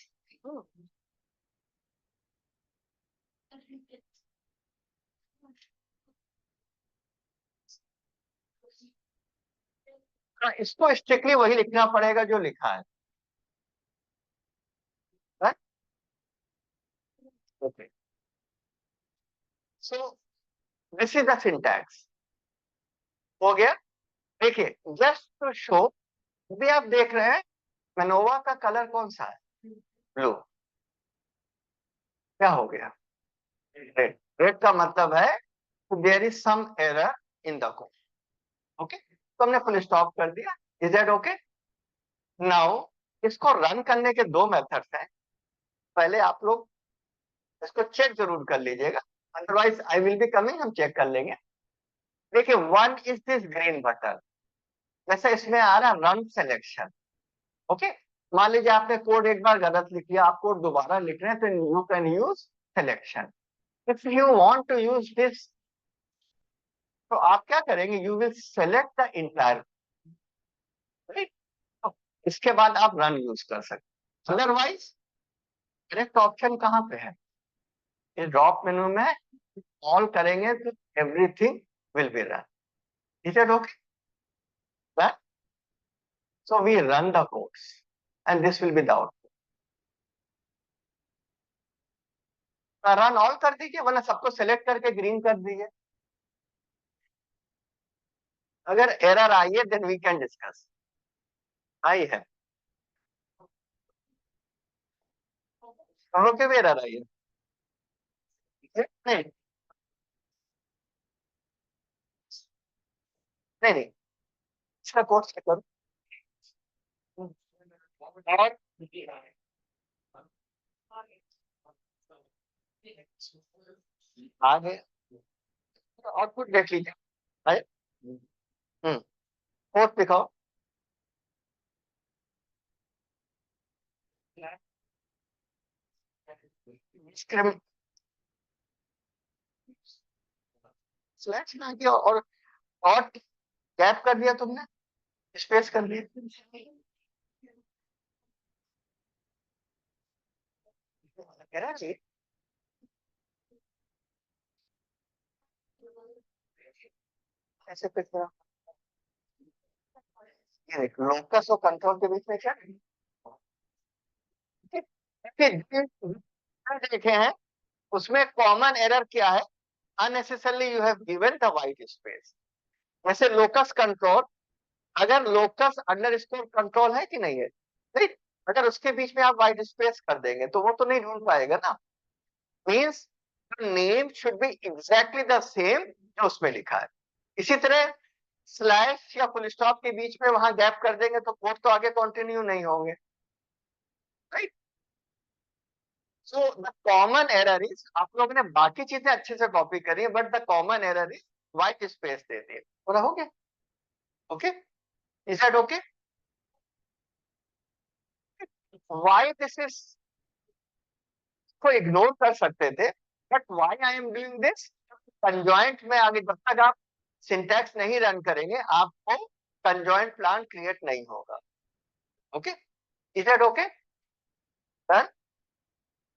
इसको स्ट्रिक्टली वही लिखना पड़ेगा जो लिखा है। Okay, so this is the syntax. हो गया। देखिए, जस्ट टू शो, अभी आप देख रहे हैं मनोवा का कलर कौन सा है? ब्लू। क्या हो गया? रेड। रेड का मतलब है there is some error in the code. Okay, तो हमने फुल स्टॉप कर दिया। Is that okay? नाउ इसको रन करने के दो मेथड्स हैं। पहले आप लोग इसको चेक जरूर कर लीजिएगा, otherwise I will be coming, हम चेक कर लेंगे। देखिए, one is this green button, जैसे इसमें आ रहा रन सिलेक्शन। ओके, मान लीजिए आपने कोड एक बार गलत लिख लिया, आप कोड दोबारा लिख रहे हैं, तो you can use selection. If you want to use this, तो आप क्या करेंगे? You will select the entire, right. इसके बाद आप रन यूज कर सकते। अदरवाइज करेक्ट ऑप्शन कहाँ पे है? इस ड्रॉप मेनू में ऑल करेंगे तो everything will be run. Is it okay? So we run the codes and this will be the output। Run all कर दीजिए, वरना सबको सेलेक्ट करके ग्रीन कर दीजिए। अगर एरर आई है देन वी कैन डिस्कस। आई है, हम लोग के भी एरर आई है। नहीं नहीं नहीं, इसका कोर्स चेक करो। और आगे आउटपुट देख लीजिए। है? हम्म, कोर्स दिखाओ। स्क्रीन स्लैश ना किया और गैप कर दिया तुमने, स्पेस कर दिया। कह रहा है ऐसे फिर ये देख, लोकस और कंट्रोल के बीच में क्या देखे हैं, उसमें कॉमन एरर क्या है? Unnecessarily you have given the white space. जैसे लोकस कंट्रोल, अगर लोकस अंडरस्कोर कंट्रोल है कि नहीं है, ठीक, अगर उसके बीच में आप वाइट स्पेस कर देंगे तो वो तो नहीं ढूंढ पाएगा ना। Means name should be exactly the same जो उसमें लिखा है। इसी तरह स्लैश या फुल स्टॉप के बीच में वहां गैप कर देंगे तो कोड तो आगे कंटिन्यू नहीं होंगे, right. So the common error is, आप लोगों ने बाकी चीजें अच्छे से कॉपी करी है but the common error is white space दे दिए। पूरा हो गया? Okay, is that okay? Why this is, को इग्नोर कर सकते थे, but why I am doing this, conjoint में आगे जब तक आप सिंटैक्स नहीं रन करेंगे आपको कंजॉइंट प्लान क्रिएट नहीं होगा। Okay, is that okay?